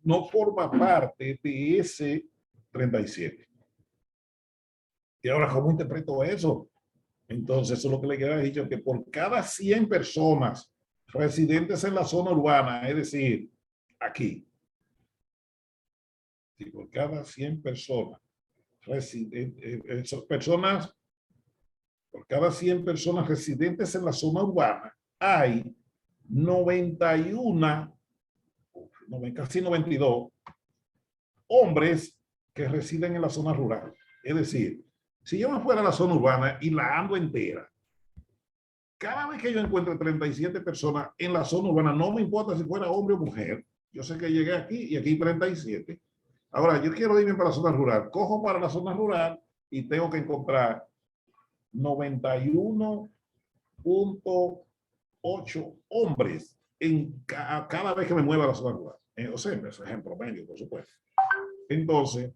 no forma parte de ese 37. Y ahora, ¿cómo interpreto eso? Entonces, eso es lo que le queda dicho, que por cada 100 personas residentes en la zona urbana, es decir, aquí, si por cada 100 personas por cada 100 personas residentes en la zona urbana, hay 91, casi 92 hombres que residen en la zona rural. Es decir, si yo me fuera a la zona urbana y la ando entera, cada vez que yo encuentro 37 personas en la zona urbana, no me importa si fuera hombre o mujer, yo sé que llegué aquí y aquí 37. Ahora, yo quiero irme para la zona rural. Cojo para la zona rural y tengo que encontrar 91.8 hombres en cada vez que me mueva a la zona rural. O sea, eso es en promedio, por supuesto. Entonces,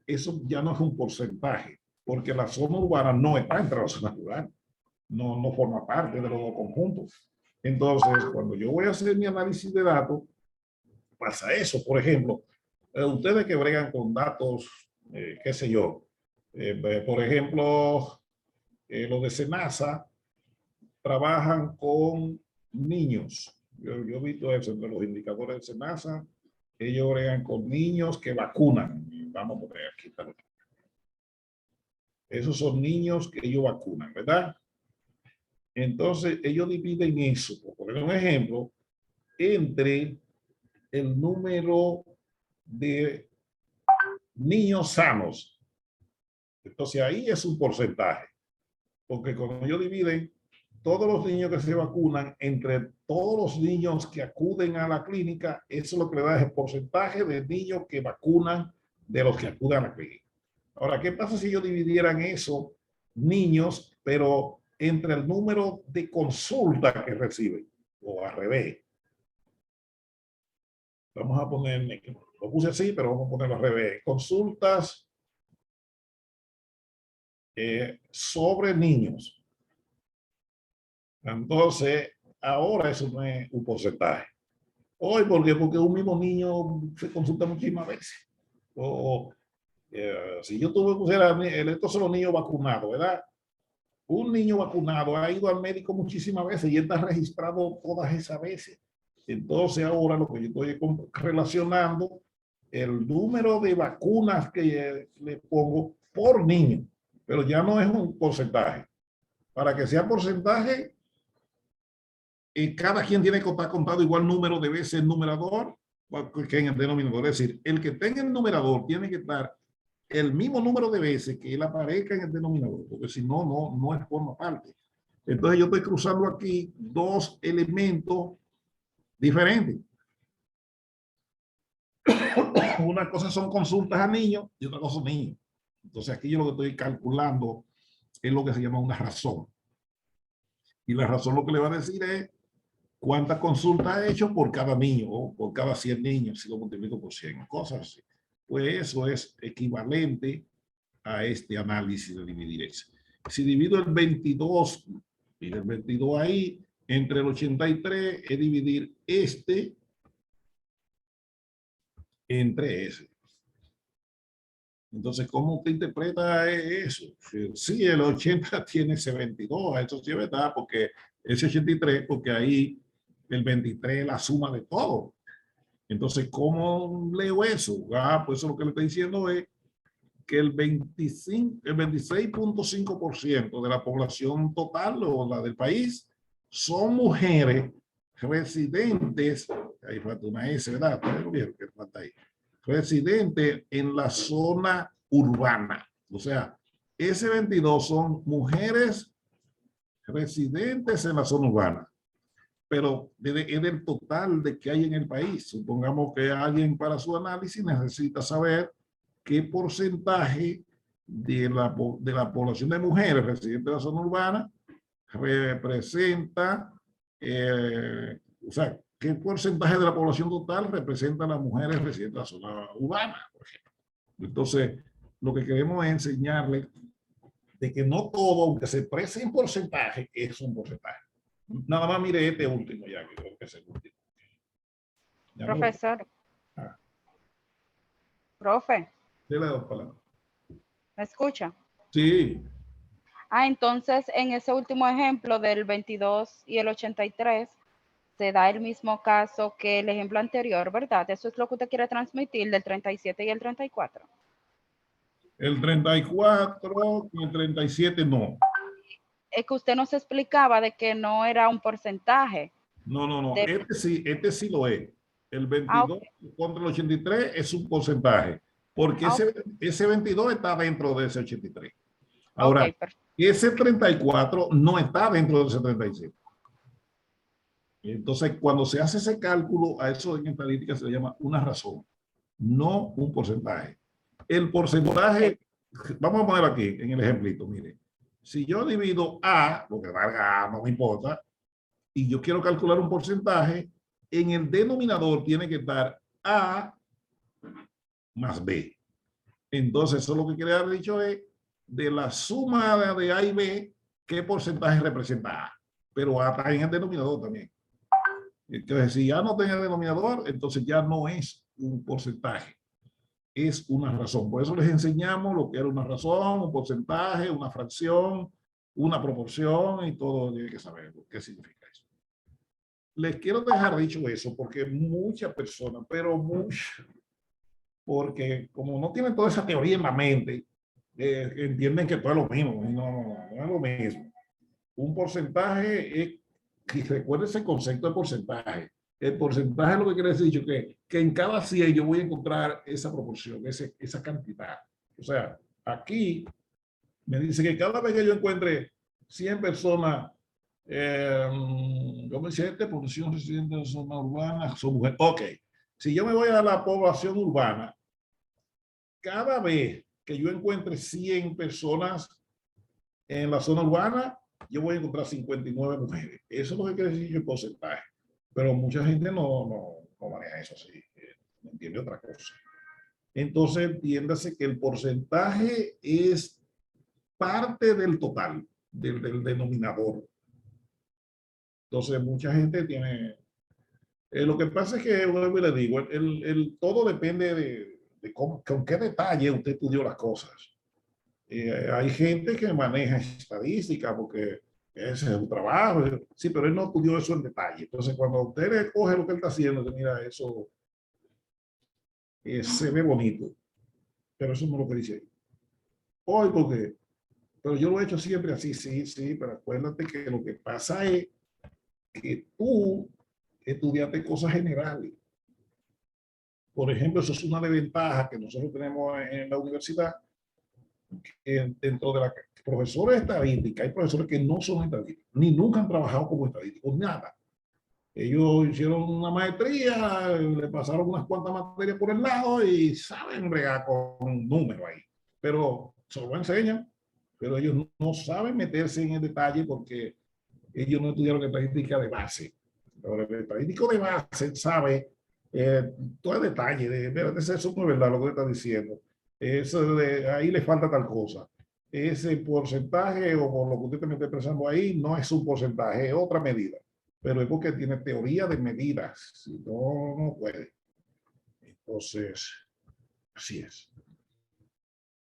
eso ya no es un porcentaje, porque la zona urbana no está entre la zona rural. No forma parte de los dos conjuntos. Entonces, cuando yo voy a hacer mi análisis de datos, pasa eso. Por ejemplo, ustedes que bregan con datos, qué sé yo, por ejemplo, los de SENASA trabajan con niños. Yo he visto eso entre los indicadores de SENASA. Ellos bregan con niños que vacunan. Vamos a poner aquí. Esos son niños que ellos vacunan, ¿verdad? Entonces, ellos dividen eso, por poner un ejemplo, entre el número de niños sanos. Entonces, ahí es un porcentaje. Porque cuando ellos dividen todos los niños que se vacunan entre todos los niños que acuden a la clínica, eso es lo que le da el porcentaje de niños que vacunan de los que acuden a la clínica. Ahora, ¿qué pasa si ellos dividieran esos niños, pero entre el número de consultas que reciben, o al revés? Vamos a poner, lo puse así, pero vamos a ponerlo al revés. Consultas sobre niños. Entonces, ahora eso no es un porcentaje. Hoy, ¿por qué? Porque un mismo niño se consulta muchísimas veces. Si yo pusiera, estos son los niños vacunados, ¿verdad? Un niño vacunado ha ido al médico muchísimas veces y está registrado todas esas veces. Entonces ahora lo que yo estoy relacionando el número de vacunas que le pongo por niño, pero ya no es un porcentaje. Para que sea porcentaje, cada quien tiene que estar contado igual número de veces el numerador que en el denominador. Es decir, el que tenga el numerador tiene que estar el mismo número de veces que él aparezca en el denominador, porque si no, no es forma parte. Entonces yo estoy cruzando aquí dos elementos diferentes. Una cosa son consultas a niños y otra cosa son niños. Entonces aquí yo lo que estoy calculando es lo que se llama una razón. Y la razón lo que le va a decir es cuántas consultas ha hecho por cada niño o por cada 100 niños, si lo multiplico por 100, cosas así. Pues eso es equivalente a este análisis de dividir ese. Si divido el 22 y el 22 ahí, entre el 83 es dividir este entre ese. Entonces, ¿cómo usted interpreta eso? Sí, el 80 tiene ese 22, eso sí es verdad, porque ese 83, porque ahí el 23 es la suma de todo. Entonces, ¿cómo leo eso? Pues eso lo que le estoy diciendo es que el 26.5% de la población total o la del país son mujeres residentes, ahí falta una S, ¿verdad? Que falta ahí. Residentes en la zona urbana. O sea, ese 22 son mujeres residentes en la zona urbana. pero es del total de que hay en el país. Supongamos que alguien para su análisis necesita saber qué porcentaje de la población de mujeres residentes de la zona urbana representa, o sea, qué porcentaje de la población total representa las mujeres residentes de la zona urbana, por ejemplo. Entonces, lo que queremos es enseñarle de que no todo, aunque se exprese en porcentaje, es un porcentaje. Nada más mire este último ya, que creo que es el último. Ya Profesor. Ah. Profe. Dile dos palabras. ¿Me escucha? Sí. Entonces, en ese último ejemplo del 22 y el 83, se da el mismo caso que el ejemplo anterior, ¿verdad? Eso es lo que usted quiere transmitir del 37 y el 34. El 34 y el 37 no. Es que usted nos explicaba de que no era un porcentaje. No. De... Este sí lo es. El 22 contra el 83 es un porcentaje, porque ese 22 está dentro de ese 83. Ahora, ese 34 no está dentro de ese 37. Entonces, cuando se hace ese cálculo, a eso en estadística se le llama una razón, no un porcentaje. El porcentaje, vamos a poner aquí en el ejemplito, mire, si yo divido A, lo que valga A, no me importa, y yo quiero calcular un porcentaje, en el denominador tiene que estar A más B. Entonces, eso lo que quiere haber dicho es, de la suma de A y B, ¿qué porcentaje representa A? Pero A está en el denominador también. Entonces, si ya no tiene denominador, entonces ya no es un porcentaje, es una razón. Por eso les enseñamos lo que era una razón, un porcentaje, una fracción, una proporción y todo tiene que saber qué significa eso. Les quiero dejar dicho eso porque muchas personas, pero muchas, porque como no tienen toda esa teoría en la mente, entienden que todo es lo mismo. No es lo mismo. Un porcentaje es, y recuerda ese concepto de porcentaje. El porcentaje es lo que quiere decir que en cada 100 yo voy a encontrar esa proporción, esa cantidad. O sea, aquí me dice que cada vez que yo encuentre 100 personas, como dice este, población residente de zona urbana, son mujeres. Ok, si yo me voy a la población urbana, cada vez que yo encuentre 100 personas en la zona urbana, yo voy a encontrar 59 mujeres. Eso es lo que quiere decir el porcentaje. Pero mucha gente no maneja eso así. Entiende otra cosa. Entonces, entiéndase que el porcentaje es parte del total, del denominador. Entonces, mucha gente tiene... lo que pasa es que, vuelvo y le digo, todo depende de con qué detalle usted estudió las cosas. Hay gente que maneja estadística porque ese es su trabajo, sí, pero él no estudió eso en detalle. Entonces, cuando usted le coge lo que él está haciendo, mira, eso se ve bonito, pero eso no es lo que dice ahí. Hoy, porque, pero yo lo he hecho siempre así, sí, pero acuérdate que lo que pasa es que tú estudiaste cosas generales. Por ejemplo, eso es una desventaja que nosotros tenemos en la universidad, dentro de la profesores de estadística, hay profesores que no son estadísticos, ni nunca han trabajado como estadísticos, nada. Ellos hicieron una maestría, le pasaron unas cuantas materias por el lado y saben bregar con números ahí. Pero se lo enseñan, pero ellos no saben meterse en el detalle porque ellos no estudiaron estadística de base. Pero el estadístico de base sabe todo el detalle de eso no es verdad lo que está diciendo. Ahí le falta tal cosa. Ese porcentaje o por lo que usted también está expresando ahí no es un porcentaje, es otra medida. Pero es porque tiene teoría de medidas. Si no, no puede. Entonces, así es.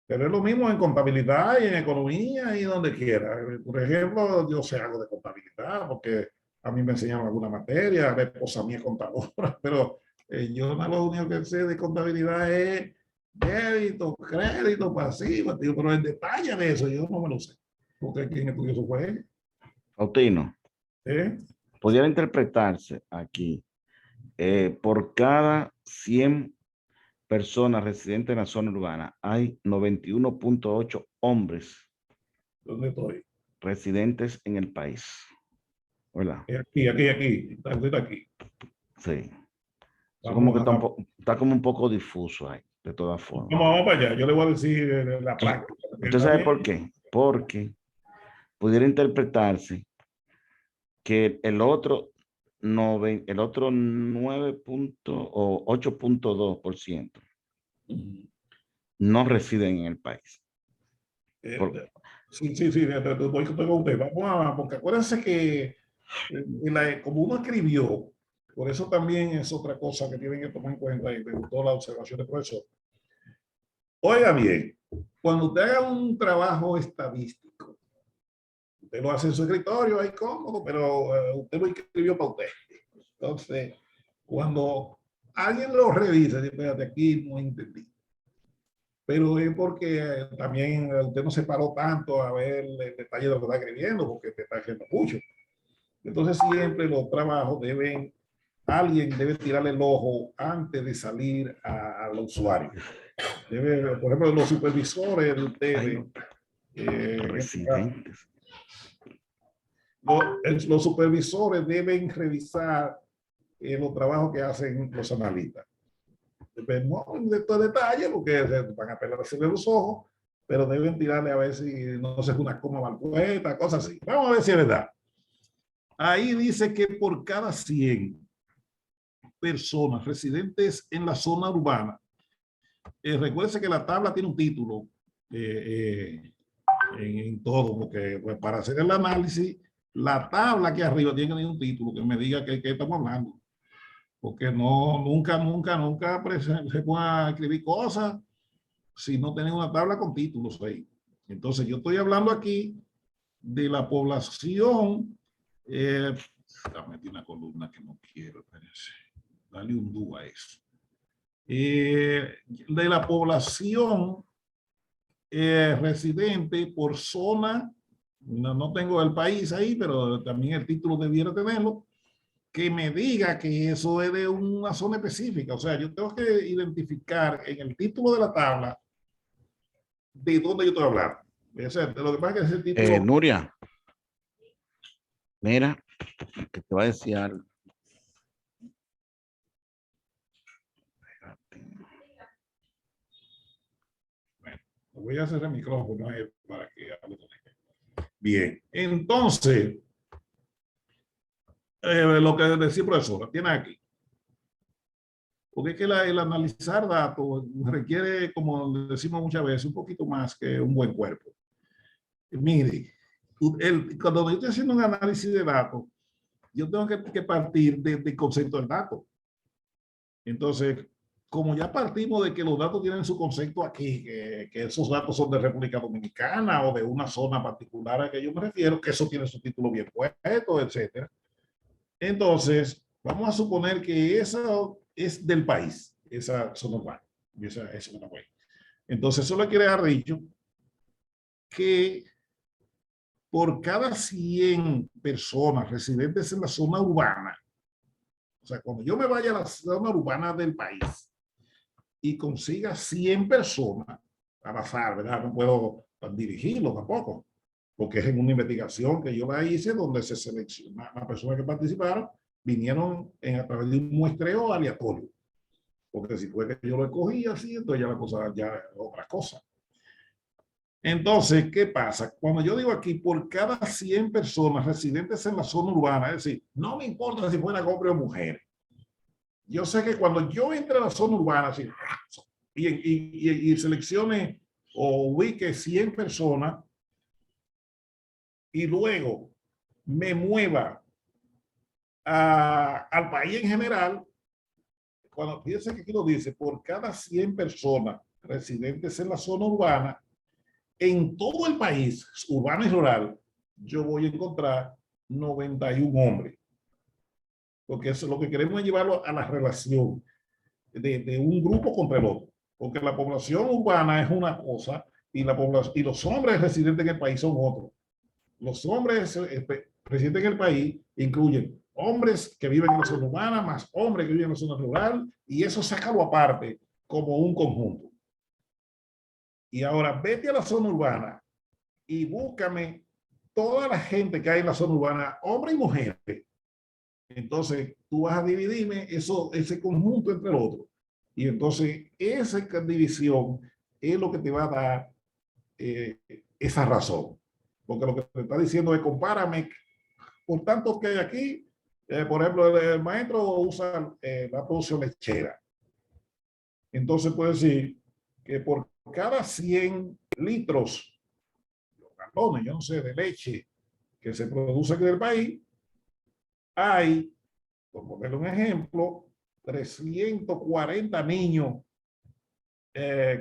Pero es lo mismo en contabilidad y en economía y donde quiera. Por ejemplo, yo sé algo de contabilidad porque a mí me enseñaron alguna materia, la esposa mía es contadora, pero yo lo único que sé de contabilidad es débito, crédito, pasivo, tío, pero el detalle de eso yo no me lo sé. Porque quien estudió eso fue él. Faustino, pudiera interpretarse aquí, por cada 100 personas residentes en la zona urbana, hay 91.8 hombres. ¿Dónde estoy? Residentes en el país. ¿verdad? Aquí. Está aquí. Sí. Eso como que está como un poco difuso ahí, de todas formas. Vamos para allá. Yo le voy a decir la práctica. ¿Usted sabe por qué? Porque pudiera interpretarse que el otro 9 o 8.2% no residen en el país. Sí, voy con usted. Porque acuérdense que como uno escribió, por eso también es otra cosa que tienen que tomar en cuenta y me gustó la observación del profesor. Oiga bien, cuando usted haga un trabajo estadístico, usted lo hace en su escritorio, ahí cómodo, pero usted lo escribió para usted. Entonces, cuando alguien lo revisa, dice, espérate, aquí no entendí. Pero es porque también usted no se paró tanto a ver el detalle de lo que está escribiendo, porque te está escribiendo mucho. Entonces siempre los trabajos alguien debe tirarle el ojo antes de salir al usuario. Por ejemplo, los supervisores de ustedes, residentes. Los supervisores deben revisar los trabajos que hacen los analistas. No de todo detalle, porque van a pelarse de los ojos, pero deben tirarle a ver si no se fue una coma mal puesta, cosas así. Vamos a ver si es verdad. Ahí dice que por cada 100 personas residentes en la zona urbana, recuérdense que la tabla tiene un título en todo, porque pues, para hacer el análisis, la tabla aquí arriba tiene que tener un título que me diga que estamos hablando. Porque nunca se puede escribir cosas si no tienen una tabla con títulos ahí. Entonces, yo estoy hablando aquí de la población. Metí una columna que no quiero, espérense. Dale un do a eso. De la población residente por zona, no tengo el país ahí, pero también el título debiera tenerlo, que me diga que eso es de una zona específica. O sea, yo tengo que identificar en el título de la tabla de dónde yo estoy hablando. O sea, lo que pasa es que ese título... Nuria, mira, que te va a decir algo. Bueno, voy a hacer el micrófono para que hable con él. Bien, entonces, lo que decía el profesor, tiene aquí. Porque es que el analizar datos requiere, como decimos muchas veces, un poquito más que un buen cuerpo. Mire, cuando yo estoy haciendo un análisis de datos, yo tengo que partir del concepto del dato. Entonces, como ya partimos de que los datos tienen su concepto aquí, que esos datos son de República Dominicana o de una zona particular a que yo me refiero, que eso tiene su título bien puesto, etc. Entonces, vamos a suponer que eso es del país, esa zona urbana. Esa es una buena. Entonces, eso le quiere dar dicho que por cada 100 personas residentes en la zona urbana, o sea, cuando yo me vaya a la zona urbana del país y consiga 100 personas, al azar, ¿verdad? No puedo dirigirlo tampoco, porque es en una investigación que yo la hice donde se selecciona las personas que participaron, vinieron a través de un muestreo aleatorio. Porque si fue que yo lo escogí así, entonces ya la cosa, ya es otra cosa. Entonces, ¿qué pasa? Cuando yo digo aquí, por cada 100 personas residentes en la zona urbana, es decir, no me importa si fuera hombre o mujer. Yo sé que cuando yo entre a la zona urbana, así, y seleccione o ubique 100 personas, y luego me mueva al país en general, cuando piensa que aquí lo dice, por cada 100 personas residentes en la zona urbana, en todo el país, urbano y rural, yo voy a encontrar 91 hombres. Porque eso es lo que queremos es llevarlo a la relación de un grupo contra el otro. Porque la población urbana es una cosa y los hombres residentes en el país son otros. Los hombres residentes en el país incluyen hombres que viven en la zona urbana, más hombres que viven en la zona rural, y eso sácalo aparte como un conjunto. Y ahora vete a la zona urbana y búscame toda la gente que hay en la zona urbana, hombres y mujeres. Entonces, tú vas a dividirme ese conjunto entre el otro. Y entonces, esa división es lo que te va a dar esa razón. Porque lo que te está diciendo es, compárame por tanto que hay aquí. Por ejemplo, el maestro usa la producción lechera. Entonces, puede decir que por cada 100 litros, galones, yo no sé, de leche que se produce aquí en el país, hay, por ponerle un ejemplo, 340 niños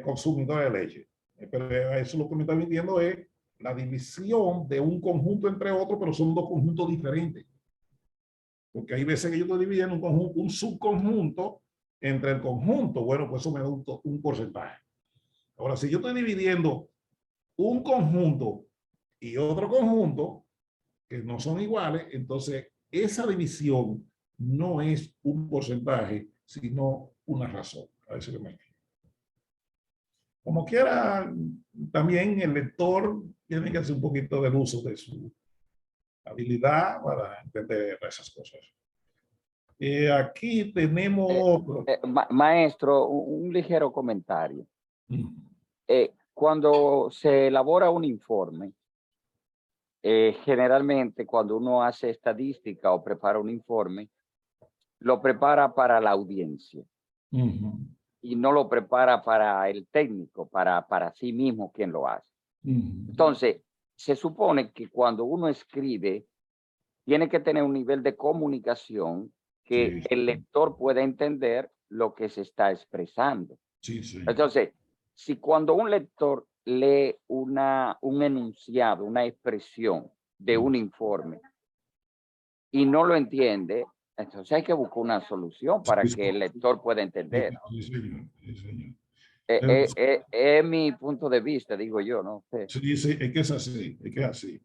consumidores de leche. Pero eso lo que me está diciendo es la división de un conjunto entre otros, pero son dos conjuntos diferentes. Porque hay veces que yo estoy dividiendo un subconjunto entre el conjunto. Bueno, pues eso me da un porcentaje. Ahora, si yo estoy dividiendo un conjunto y otro conjunto, que no son iguales, entonces esa división no es un porcentaje, sino una razón. A ver si me entiendo. Como quiera, también el lector tiene que hacer un poquito del uso de su habilidad para entender esas cosas. Aquí tenemos... Maestro, un ligero comentario. Cuando se elabora un informe, generalmente cuando uno hace estadística o prepara un informe, lo prepara para la audiencia. Y no lo prepara para el técnico, para sí mismo quien lo hace. Entonces, se supone que cuando uno escribe, tiene que tener un nivel de comunicación que el lector pueda entender lo que se está expresando. Entonces, si cuando un lector lee un enunciado, una expresión de un informe y no lo entiende, entonces hay que buscar una solución para que el lector pueda entender. Sí, señor. Sí, señor. Es mi punto de vista, digo yo, ¿no? Sí, sí, es que es así, es que es así.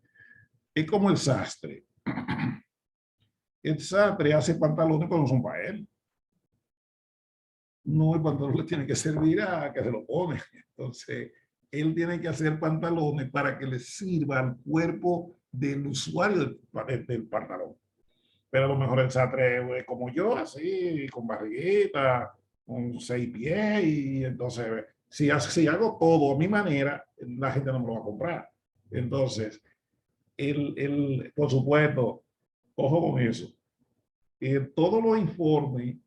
Es como el sastre. El sastre hace pantalones, pero no son para él. No, el pantalón le tiene que servir a que se lo pone. Entonces, él tiene que hacer pantalones para que le sirva al cuerpo del usuario del pantalón. Pero a lo mejor el sastre es como yo, así, con barriguita, con 6 pies, y entonces, si hago todo a mi manera, la gente no me lo va a comprar. Entonces, por supuesto, ojo con eso. Todos los informes,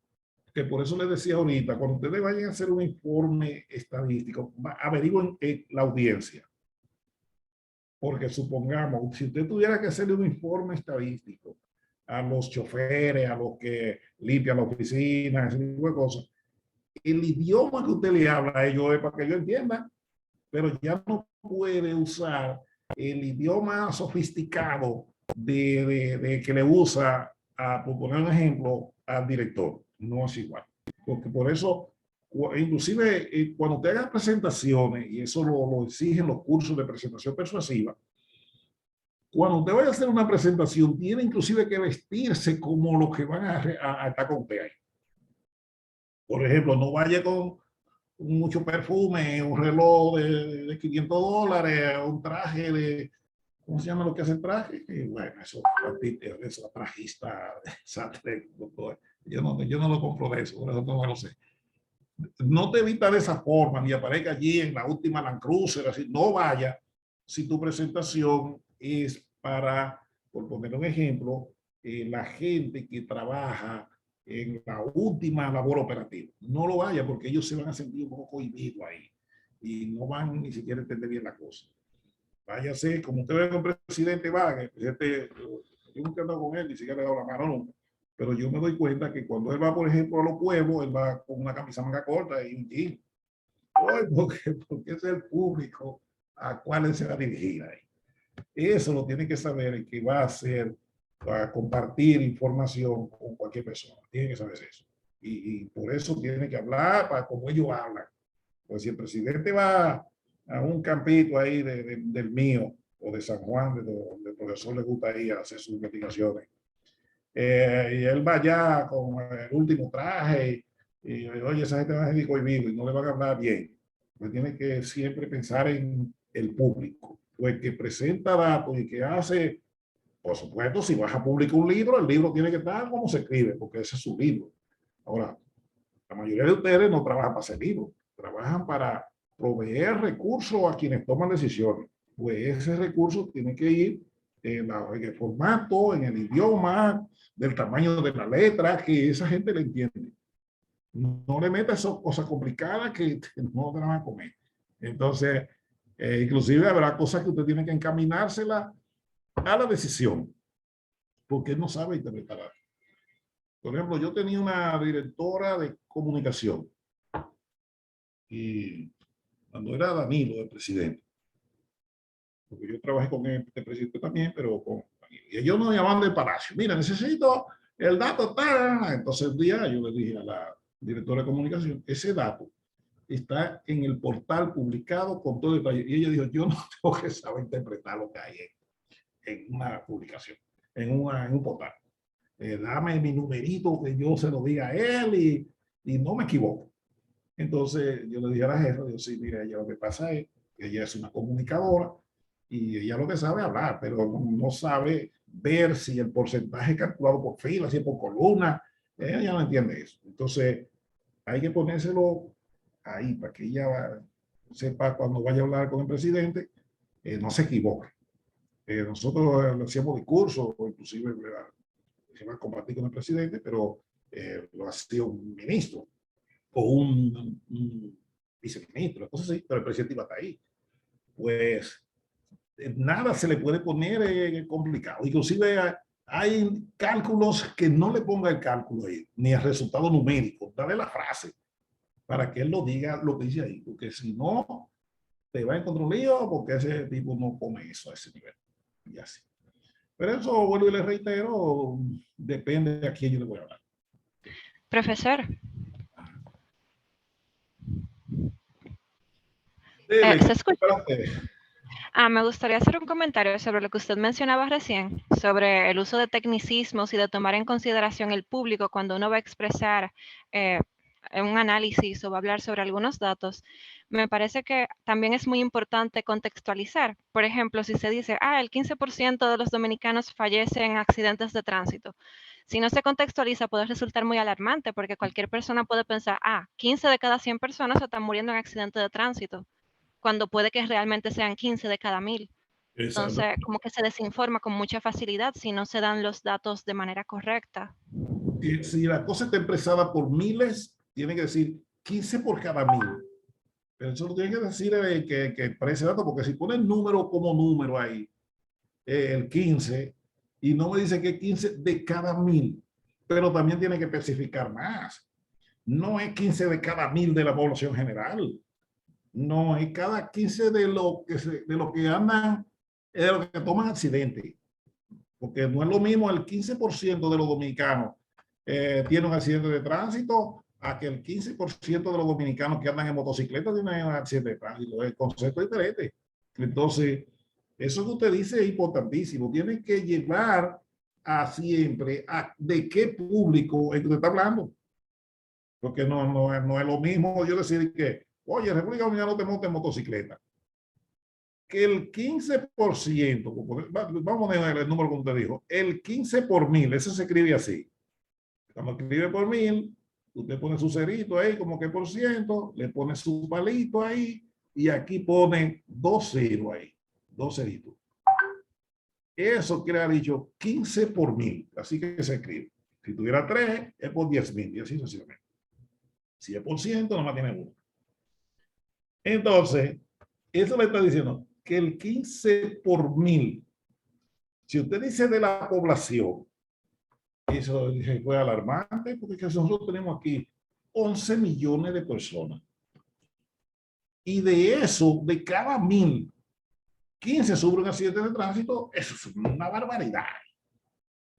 que por eso les decía ahorita, cuando ustedes vayan a hacer un informe estadístico, averigüen la audiencia. Porque supongamos, si usted tuviera que hacerle un informe estadístico a los choferes, a los que limpian la oficina, ese tipo de cosas, el idioma que usted le habla a ellos es para que ellos entiendan, pero ya no puede usar el idioma sofisticado de que le usa, por poner un ejemplo, al director. No es igual. Porque por eso, inclusive cuando usted haga presentaciones, y eso lo exigen los cursos de presentación persuasiva, cuando usted vaya a hacer una presentación, tiene inclusive que vestirse como los que van a estar con usted ahí. Por ejemplo, no vaya con mucho perfume, un reloj de $500, un traje de, ¿cómo se llama lo que hace el traje? Y bueno, eso es la trajista, yo no lo compro de eso, por eso no lo sé. No te evita de esa forma, ni aparezca allí en la última Land Cruiser, así, no vaya si tu presentación es para, por poner un ejemplo, la gente que trabaja en la última labor operativa. No lo vaya porque ellos se van a sentir un poco cohibidos ahí y no van ni siquiera a entender bien la cosa. Váyase, como usted ve con el presidente Vargas, el presidente, yo nunca he andado con él, ni siquiera le he dado la mano nunca, pero yo me doy cuenta que cuando él va, por ejemplo, a los pueblos, él va con una camisa manga corta y un jean. Porque es el público a cuál él se va a dirigir ahí. Eso lo tiene que saber que va a hacer para compartir información con cualquier persona. Tiene que saber eso. Y por eso tiene que hablar para como ellos hablan. Pues si el presidente va a un campito ahí del mío o de San Juan, donde el profesor le gusta ir a hacer sus investigaciones, y él va allá con el último traje y oye, esa gente va a ir cohibido y no le van a hablar bien. Pues tiene que siempre pensar en el público. o el que presenta datos y que hace, por supuesto, si vas a publicar un libro, el libro tiene que estar como se escribe, porque ese es su libro. Ahora, la mayoría de ustedes no trabajan para hacer libros, trabajan para proveer recursos a quienes toman decisiones. Pues ese recurso tiene que ir en el formato, en el idioma, del tamaño de la letra, que esa gente le entiende. No le metas esas cosas complicadas que no te van a comer. Entonces, inclusive habrá cosas que usted tiene que encaminársela a la decisión, porque él no sabe interpretar. Por ejemplo, yo tenía una directora de comunicación y cuando era Danilo el presidente, porque yo trabajé con el presidente también, pero con y ellos nos llamaban del Palacio. Mira, necesito el dato. Entonces un día yo le dije a la directora de comunicación, ese dato está en el portal publicado con todo detalle. Y ella dijo, yo no tengo que saber interpretar lo que hay en una publicación, en un portal. Dame mi numerito que yo se lo diga a él y no me equivoco. Entonces yo le dije a la jefa, yo sí, mira, ella lo que pasa es que ella es una comunicadora y ella lo que sabe hablar, pero no sabe ver si el porcentaje calculado por fila, si es por columna, ella no entiende eso. Entonces hay que ponérselo ahí para que ella sepa cuando vaya a hablar con el presidente, no se equivoque. Nosotros le hacíamos discursos, o inclusive se va a compartir con el presidente, pero lo hacía un ministro o un viceministro, entonces sí, pero el presidente iba a estar ahí. Pues nada se le puede poner complicado. Inclusive hay cálculos que no le ponga el cálculo ahí, ni el resultado numérico, dale la frase para que él lo diga lo que dice ahí, porque si no, te va a encontrar un lío porque ese tipo no come eso a ese nivel. Y así. Pero eso, vuelvo y le reitero, depende de a quién yo le voy a hablar. Profesor. ¿Se escucha? Me gustaría hacer un comentario sobre lo que usted mencionaba recién, sobre el uso de tecnicismos y de tomar en consideración el público cuando uno va a expresar un análisis o va a hablar sobre algunos datos. Me parece que también es muy importante contextualizar. Por ejemplo, si se dice, el 15% de los dominicanos fallecen en accidentes de tránsito. Si no se contextualiza, puede resultar muy alarmante porque cualquier persona puede pensar, 15 de cada 100 personas se están muriendo en accidentes de tránsito, cuando puede que realmente sean 15 de cada 1000. Entonces, como que se desinforma con mucha facilidad si no se dan los datos de manera correcta. Si la cosa está expresada por miles, tiene que decir 15 por cada 1000. Pero eso lo tiene que decir que exprese datos, porque si pone el número como número ahí, el 15, y no me dice que es 15 de cada 1000, pero también tiene que especificar más. No es 15 de cada 1000 de la población general. No, es cada 15 de lo que andan, de lo que toman accidentes. Porque no es lo mismo el 15% de los dominicanos tiene un accidente de tránsito a que el 15% de los dominicanos que andan en motocicleta tienen un accidente de tránsito. El concepto es diferente. Entonces, eso que usted dice es importantísimo. Tiene que llevar siempre a de qué público es que usted está hablando. Porque no es lo mismo yo decir que, oye, República Dominicana no te monta en motocicleta. Que el 15%, vamos a poner el número que usted dijo, el 15 por 1000, eso se escribe así. Cuando escribe por 1000, usted pone su cerito ahí, como que por ciento, le pone su palito ahí, y aquí pone 2 ceros ahí, 2 ceritos. Eso quiere haber dicho 15 por 1000, así que se escribe. Si tuviera 3, es por 10,000, y así sucesivamente. Si es por ciento, nomás tiene 1. Entonces, eso le está diciendo que el 15 por 1000, si usted dice de la población, eso fue alarmante, porque nosotros tenemos aquí 11 millones de personas. Y de eso, de cada 1000, 15 sufren accidentes de tránsito, eso es una barbaridad.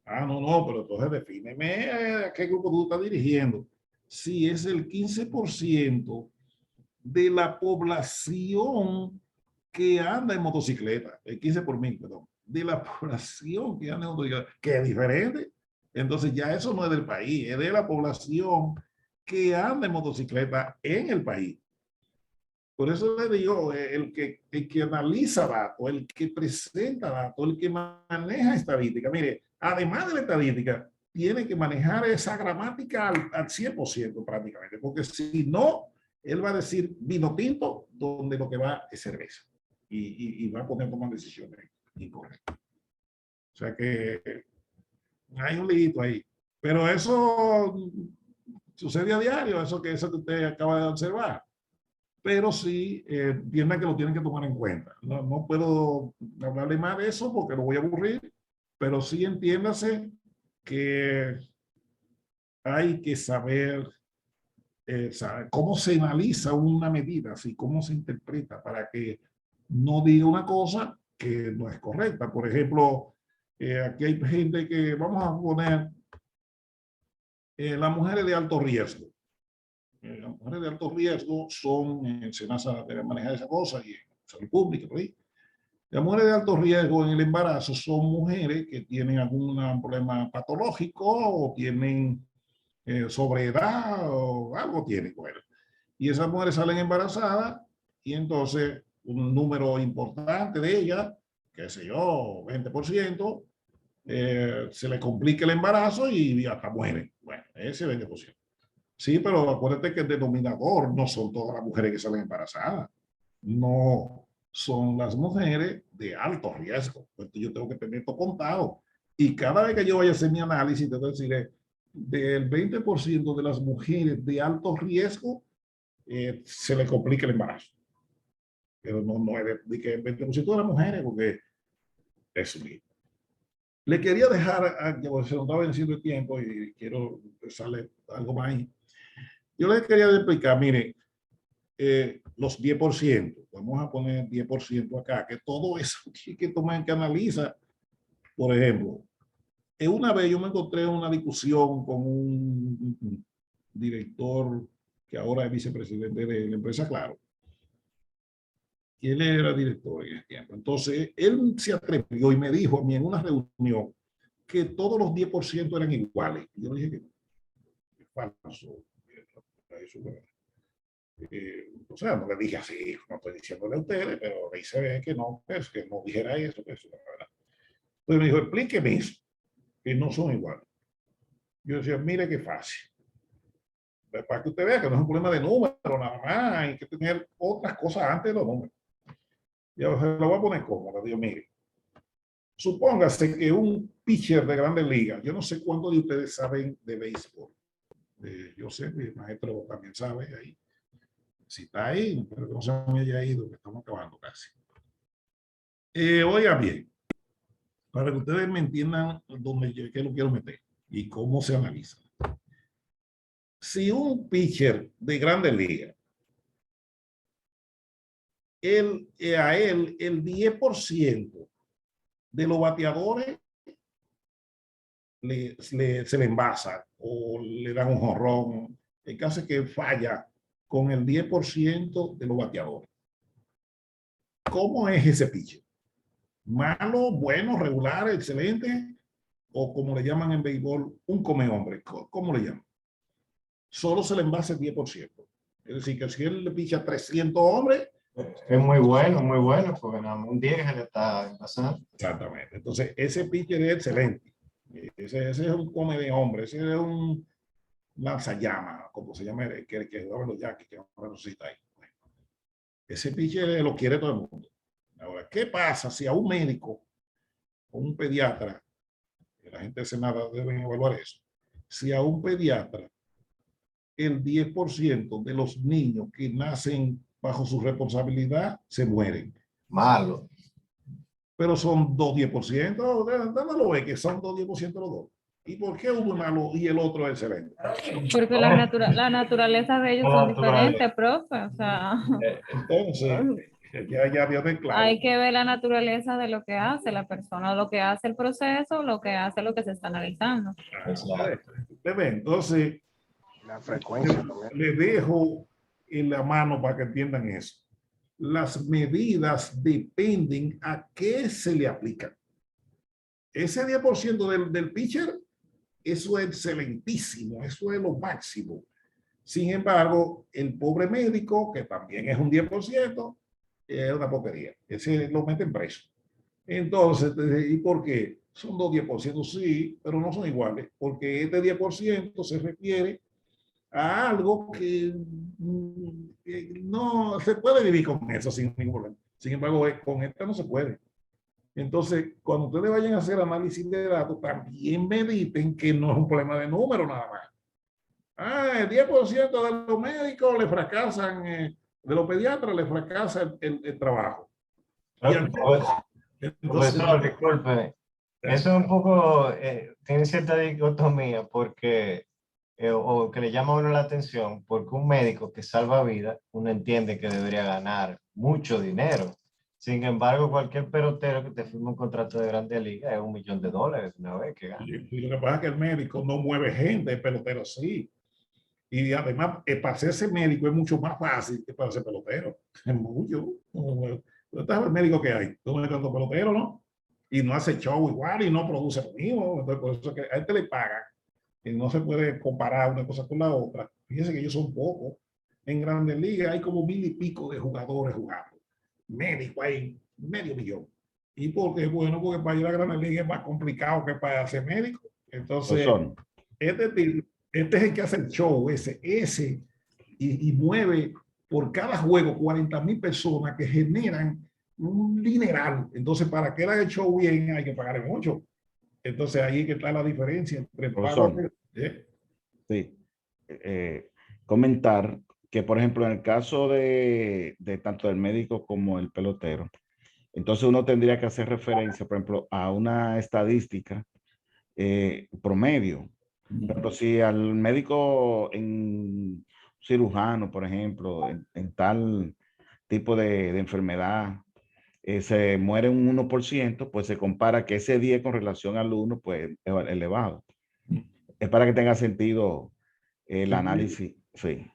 No, pero entonces defíneme a qué grupo tú estás dirigiendo. Si es el 15% de la población que anda en motocicleta, el 15 por 1000, perdón, de la población que anda en motocicleta, que es diferente. Entonces ya eso no es del país, es de la población que anda en motocicleta en el país. Por eso le digo, el que analiza datos, el que presenta datos, el que maneja estadística, mire, además de la estadística, tiene que manejar esa gramática al 100% prácticamente, porque si no, él va a decir vino tinto donde lo que va es cerveza y va a poner tomar decisiones incorrectas. O sea que hay un liguito ahí. Pero eso sucede a diario, eso que usted acaba de observar. Pero sí, entienda que lo tienen que tomar en cuenta. No puedo hablarle más de eso porque lo voy a aburrir, pero sí entiéndase que hay que saber cómo se analiza una medida, así cómo se interpreta para que no diga una cosa que no es correcta. Por ejemplo, aquí hay gente que, vamos a poner, las mujeres de alto riesgo. Las mujeres de alto riesgo son, en SENASA debe manejar esa cosa y en salud pública, por ahí. Las mujeres de alto riesgo en el embarazo son mujeres que tienen algún problema patológico o tienen sobreedad o algo tienen. Bueno, y esas mujeres salen embarazadas y entonces un número importante de ellas, qué sé yo, 20%, se le complica el embarazo y hasta mueren. Bueno, ese 20%. Sí, pero acuérdate que el denominador no son todas las mujeres que salen embarazadas. No, son las mujeres de alto riesgo. Entonces yo tengo que tener esto contado. Y cada vez que yo vaya a hacer mi análisis, te voy a decir, del 20% de las mujeres de alto riesgo, se le complica el embarazo. Pero no es de que el 20% de las mujeres, porque es un mismo. Le quería dejar, se nos estaba venciendo el tiempo y quiero empezarle algo más ahí. Yo les quería explicar, mire, los 10%, vamos a poner 10% acá, que todo eso que toman, que analiza. Por ejemplo, una vez yo me encontré en una discusión con un director que ahora es vicepresidente de la empresa Claro. Y él era director en ese tiempo. Entonces, él se atrevió y me dijo a mí en una reunión que todos los 10% eran iguales. Y yo le dije que es falso. O sea, no le dije así, no estoy diciéndole a ustedes, pero ahí se ve que no, pues, que no dijera eso, pues, la verdad. Entonces me dijo, explíqueme eso, que no son iguales. Yo decía, mire qué fácil. Para que usted vea que no es un problema de número, nada más, hay que tener otras cosas antes de los números. Ya se lo voy a poner cómodo, Dios mire. Supóngase que un pitcher de Grandes Ligas, yo no sé cuántos de ustedes saben de béisbol. Yo sé, mi maestro también sabe ahí. Si está ahí, pero no se me haya ido, que estamos acabando casi. Oiga bien, para que ustedes me entiendan qué lo quiero meter y cómo se analiza. Si un pitcher de Grandes Ligas, a él el 10% de los bateadores se le envasa o le dan un jonrón. El caso es que falla con el 10% de los bateadores. ¿Cómo es ese pitcher? ¿Malo, bueno, regular, excelente? O como le llaman en béisbol, un come hombre. ¿Cómo le llaman? Solo se le envasa el 10%. Es decir, que si él le picha 300 hombres, es muy bueno, porque nada más un 10 se le está envasando. Exactamente. Entonces, ese pitcher es excelente. Ese es un come de hombre, ese es un lanzallamas, como se llama, que jugaba en los Yankees, que ahora no sé si está ahí. Bueno, ese pitcher lo quiere todo el mundo. Ahora, ¿qué pasa si a un médico o un pediatra, que la gente de Senada deben evaluar eso, si a un pediatra el 10% de los niños que nacen bajo su responsabilidad se mueren? Malo. Pero son 2-10%, no lo ve que son 2-10% los dos. ¿Y por qué uno es malo y el otro es excelente? Porque la naturaleza de ellos son diferentes, profe. O sea, entonces, ya dio de claro. Hay que ver la naturaleza de lo que hace la persona, lo que hace el proceso, lo que hace lo que se está analizando. Entonces, la frecuencia. Le dejo en la mano para que entiendan eso. Las medidas dependen a qué se le aplican. Ese 10% del pitcher, eso es excelentísimo, eso es lo máximo. Sin embargo, el pobre médico, que también es un 10%, es una porquería. Ese lo meten preso. Entonces, ¿y por qué? Son dos 10%, sí, pero no son iguales, porque este 10% se refiere a algo que no se puede vivir con eso sin ningún problema. Sin embargo, con esta no se puede. Entonces, cuando ustedes vayan a hacer análisis de datos, también mediten que no es un problema de número nada más. El 10% de los médicos le fracasan, de los pediatras le fracasa el trabajo. Profesor, disculpe. Eso es un poco, tiene cierta dicotomía porque, o que le llama a uno la atención, porque un médico que salva vidas, uno entiende que debería ganar mucho dinero. Sin embargo, cualquier pelotero que te firme un contrato de Grandes Ligas es $1 millón una vez que gana. Y lo que pasa es que el médico no mueve gente, el pelotero sí. Y además, para hacerse médico es mucho más fácil que para ser pelotero. Es mucho. ¿Estás el médico que hay? Tú no eres tanto pelotero, ¿no? Y no hace show igual y no produce lo mismo. Entonces, por eso es que a este le pagan. Y no se puede comparar una cosa con la otra. Fíjense que ellos son pocos. En Grandes Ligas hay como 1000 y pico de jugadores jugando. Médico hay medio millón. ¿Y por qué? Bueno, porque para ir a Grandes Ligas es más complicado que para ser médico. Entonces, este es el que hace el show, ese y mueve por cada juego 40,000 personas que generan un dineral. Entonces, para que haga el show bien, hay que pagarle mucho. Entonces, ahí es que está la diferencia entre pago. Sí. Comentar que, por ejemplo, en el caso de tanto del médico como el pelotero, entonces uno tendría que hacer referencia, por ejemplo, a una estadística promedio. Por ejemplo, si al médico en cirujano, por ejemplo, en tal tipo de enfermedad, se muere un 1%, pues se compara que ese 10 con relación al 1, pues es elevado. Es para que tenga sentido el análisis. Sí.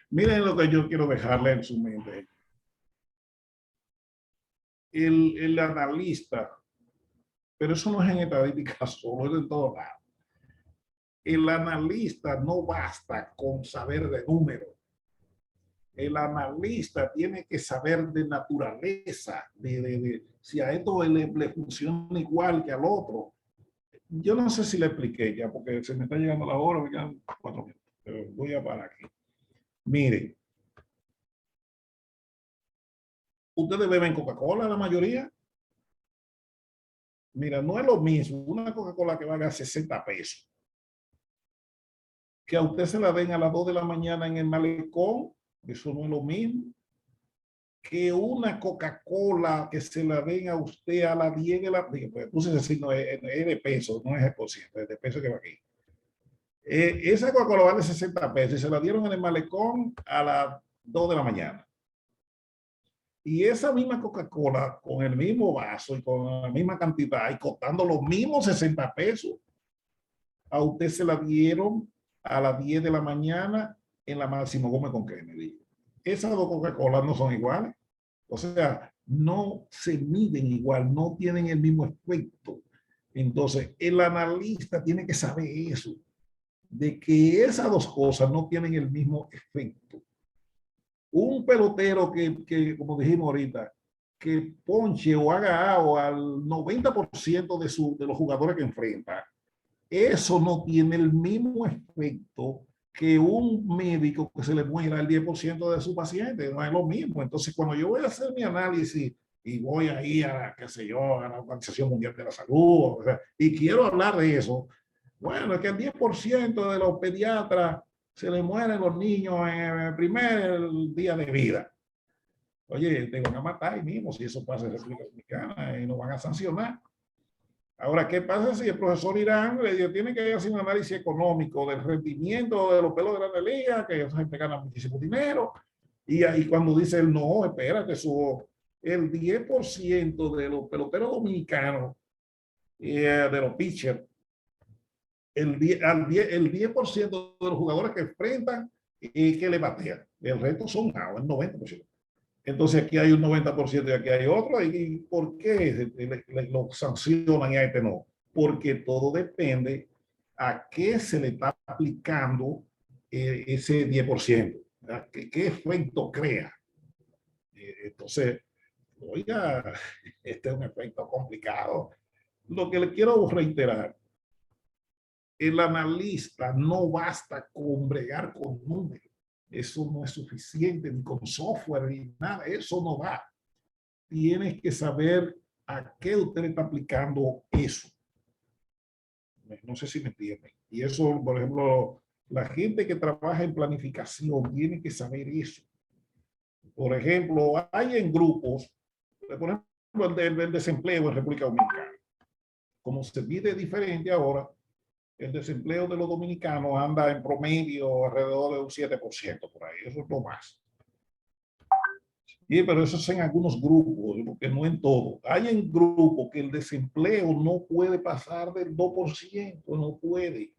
Miren lo que yo quiero dejarle en su mente. El analista, pero eso no es en estadística solo, es en todo lado. El analista no basta con saber de números. El analista tiene que saber de naturaleza, de si a esto le funciona igual que al otro. Yo no sé si le expliqué ya, porque se me está llegando la hora, me quedan 4 minutos, pero voy a parar aquí. Mire, ¿ustedes beben Coca-Cola la mayoría? Mira, no es lo mismo una Coca-Cola que valga 60 pesos, que a usted se la den a las 2 de la mañana en el malecón, eso no es lo mismo, que una Coca-Cola que se la den a usted a las 10 de la... Pues puse ese signo, es de peso, no es el por ciento, es de peso que va aquí. Esa Coca-Cola vale 60 pesos y se la dieron en el malecón a las 2 de la mañana. Y esa misma Coca-Cola, con el mismo vaso y con la misma cantidad y costando los mismos 60 pesos, a usted se la dieron a las 10 de la mañana en la Máximo Gómez con Kennedy. Esas dos Coca-Cola no son iguales. O sea, no se miden igual, no tienen el mismo efecto. Entonces, el analista tiene que saber eso, de que esas dos cosas no tienen el mismo efecto. Un pelotero que como dijimos ahorita, que ponche o haga algo al 90% de los jugadores que enfrenta, eso no tiene el mismo efecto que un médico que se le muera el 10% de su paciente, no es lo mismo. Entonces, cuando yo voy a hacer mi análisis y voy ahí a, qué sé yo, a la Organización Mundial de la Salud, o sea, y quiero hablar de eso, bueno, es que el 10% de los pediatras se le mueren los niños en el primer día de vida. Oye, te van a matar ahí mismo si eso pasa en República Dominicana y nos van a sancionar. Ahora, ¿qué pasa si el profesor Irán le dice, tiene que hacer un análisis económico del rendimiento de los pelos de Grandes Ligas, que esa gente gana muchísimo dinero? Y ahí cuando dice él, no, espérate, el 10% de los peloteros dominicanos, de los pitchers, el 10% de los jugadores que enfrentan y que le batean. El resto son el 90%. Entonces aquí hay un 90% y aquí hay otro. ¿Y por qué lo sancionan y a este no? Porque todo depende a qué se le está aplicando ese 10%. ¿Qué efecto crea? Entonces, oiga, este es un efecto complicado. Lo que le quiero reiterar, el analista no basta con bregar con números. Eso no es suficiente, ni con software, ni nada. Eso no va. Tienes que saber a qué usted está aplicando eso. No sé si me entienden. Y eso, por ejemplo, la gente que trabaja en planificación tiene que saber eso. Por ejemplo, hay en grupos, por ejemplo, el desempleo en República Dominicana. Como se mide diferente ahora, el desempleo de los dominicanos anda en promedio alrededor de un 7% por ahí. Eso es lo más. Pero eso es en algunos grupos, porque no en todos. Hay en grupos que el desempleo no puede pasar del 2%, no puede.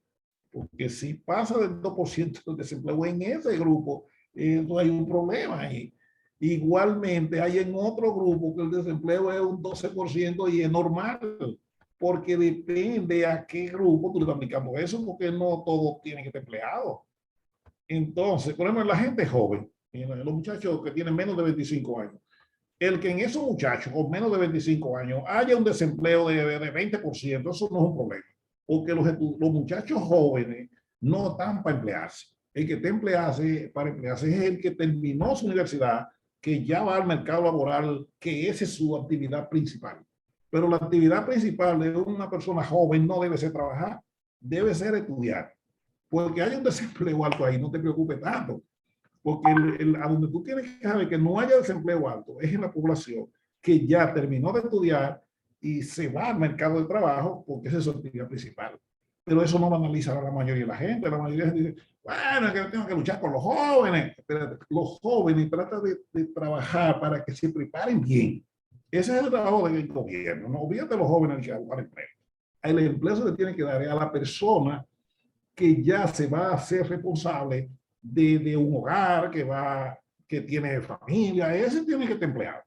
Porque si pasa del 2% del desempleo en ese grupo, no hay un problema ahí. Igualmente hay en otro grupo que el desempleo es un 12% y es normal, porque depende a qué grupo tú le estás aplicando eso, porque no todos tienen que estar empleados. Entonces, por ejemplo, la gente joven, los muchachos que tienen menos de 25 años, el que en esos muchachos con menos de 25 años haya un desempleo de 20%, eso no es un problema, porque los muchachos jóvenes no están para emplearse. El que está para emplearse es el que terminó su universidad, que ya va al mercado laboral, que esa es su actividad principal. Pero la actividad principal de una persona joven no debe ser trabajar, debe ser estudiar. Porque hay un desempleo alto ahí, no te preocupes tanto. Porque a donde tú tienes que saber que no haya desempleo alto es en la población que ya terminó de estudiar y se va al mercado de trabajo, porque esa es su actividad principal. Pero eso no lo analiza la mayoría de la gente. La mayoría de la gente dice, bueno, es que tengo que luchar con los jóvenes. Espérate, los jóvenes tratan de trabajar para que se preparen bien. Ese es el trabajo del gobierno. No olvídate los jóvenes que buscar empleo. El empleo se le tiene que dar a la persona que ya se va a hacer responsable de un hogar, que tiene familia. Ese tiene que estar empleado.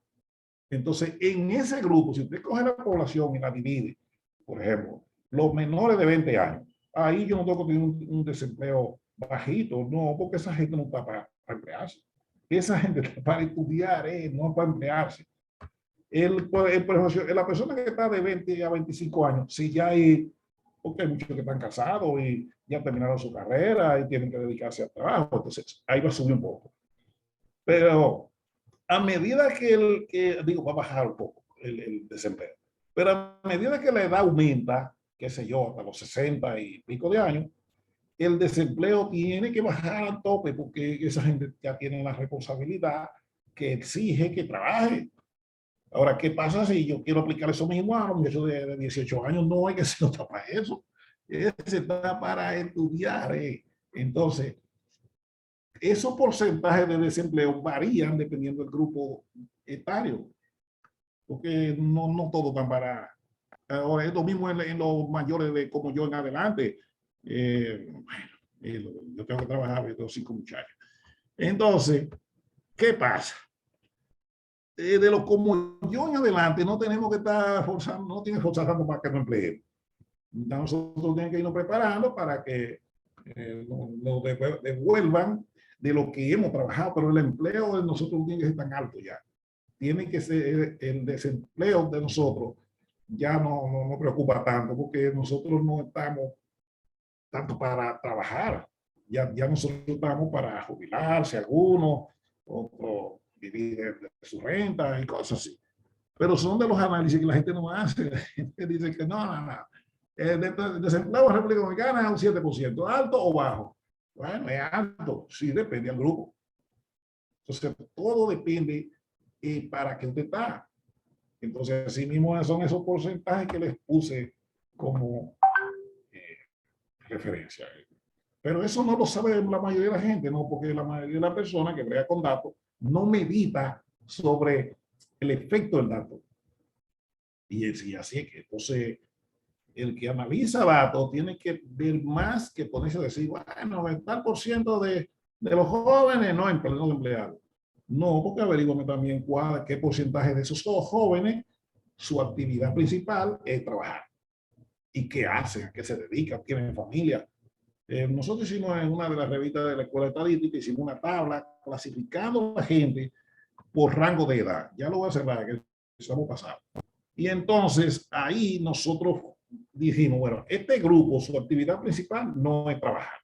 Entonces, en ese grupo, si usted coge la población y la divide, por ejemplo, los menores de 20 años, ahí yo no tengo que tener un desempleo bajito, no, porque esa gente no está para emplearse. Esa gente está para estudiar, no para emplearse. La persona que está de 20 a 25 años, si ya hay, porque hay muchos que están casados y ya terminaron su carrera y tienen que dedicarse al trabajo, entonces ahí va a subir un poco. Pero a medida va a bajar un poco el desempleo, pero a medida que la edad aumenta, qué sé yo, hasta los 60 y pico de años, el desempleo tiene que bajar al tope, porque esa gente ya tiene la responsabilidad que exige que trabaje. Ahora, ¿qué pasa si yo quiero aplicar eso mismo a un muchacho de 18 años? No hay que se no está para eso. Ese está para estudiar. Entonces, esos porcentajes de desempleo varían dependiendo del grupo etario, porque no todos están para. Ahora, es lo mismo en los mayores de como yo en adelante. Yo tengo que trabajar, yo tengo 5 muchachos. Entonces, ¿qué pasa? De lo como yo en adelante, no tenemos que estar forzando, no tiene que forzar para que no empleen. Nosotros tenemos que irnos preparando para que nos devuelvan de lo que hemos trabajado, pero el empleo de nosotros no tiene que ser tan alto ya. Tiene que ser el desempleo de nosotros, ya no preocupa tanto, porque nosotros no estamos tanto para trabajar, ya nosotros estamos para jubilarse algunos, otros vivir de su renta y cosas así. Pero son de los análisis que la gente no hace. La gente dice que no. El desempleo en República Dominicana es un 7%, ¿alto o bajo? Bueno, es alto, sí, depende del grupo. Entonces, todo depende para qué usted está. Entonces, así mismo son esos porcentajes que les puse como referencia. Pero eso no lo sabe la mayoría de la gente, ¿no? Porque la mayoría de las personas que brega con datos no medita sobre el efecto del dato. Y así es que, entonces, el que analiza datos tiene que ver más que ponerse a decir, bueno, el tal por ciento de los jóvenes no empleados. No, porque averiguame también qué porcentaje de esos jóvenes, su actividad principal es trabajar. ¿Y qué hacen? ¿A qué se dedican? ¿Tienen familia? Nosotros hicimos en una de las revistas de la Escuela de Estadística, hicimos una tabla clasificando a la gente por rango de edad. Ya lo voy a cerrar, que estamos pasados. Y entonces ahí nosotros dijimos, bueno, este grupo, su actividad principal no es trabajar.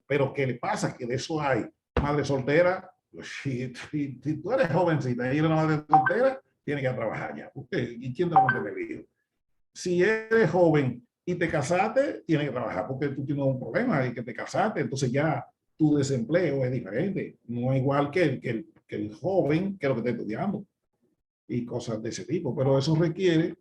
Pero ¿qué le pasa? Que de eso hay madre soltera. Si tú eres jovencita y eres una madre soltera, tienes que trabajar ya. ¿Y quién te va a mantener hijos? Si eres joven y te casaste, tienes que trabajar porque tú tienes un problema de que te casaste, entonces ya tu desempleo es diferente. No es igual que el joven que lo que está estudiando y cosas de ese tipo. Pero eso requiere,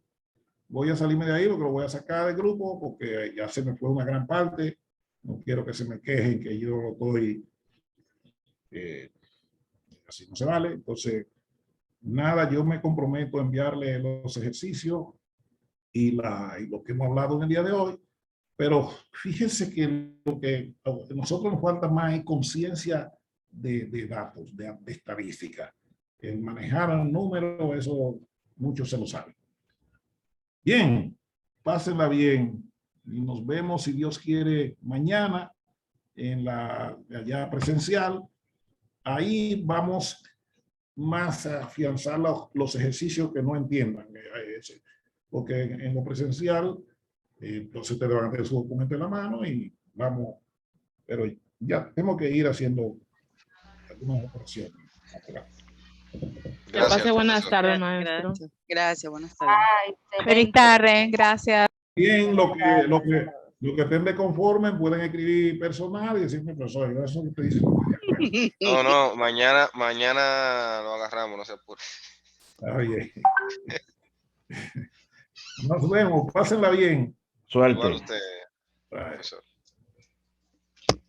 voy a salirme de ahí porque lo voy a sacar del grupo porque ya se me fue una gran parte. No quiero que se me quejen que yo lo estoy, así no se vale. Entonces, nada, yo me comprometo a enviarle los ejercicios y lo que hemos hablado en el día de hoy, pero fíjense que lo que a nosotros nos falta más es conciencia de datos, de estadística. El manejar un número, eso muchos se lo saben. Bien, pásenla bien y nos vemos, si Dios quiere, mañana en la allá presencial. Ahí vamos más a afianzar los ejercicios que no entiendan, porque en lo presencial, entonces ustedes van a tener su documento en la mano y vamos, pero ya tenemos que ir haciendo algunas operaciones. Que pase buenas profesor. tardes, maestro. Gracias, buenas tardes. Feliz tarde, gracias. Bien, lo que estén de conforme pueden escribir personal y decirme, profesor, eso que te dice. No, mañana lo agarramos, no se apure. Oye. Nos vemos, pásenla bien. Suerte. Igual usted, Bye. profesor.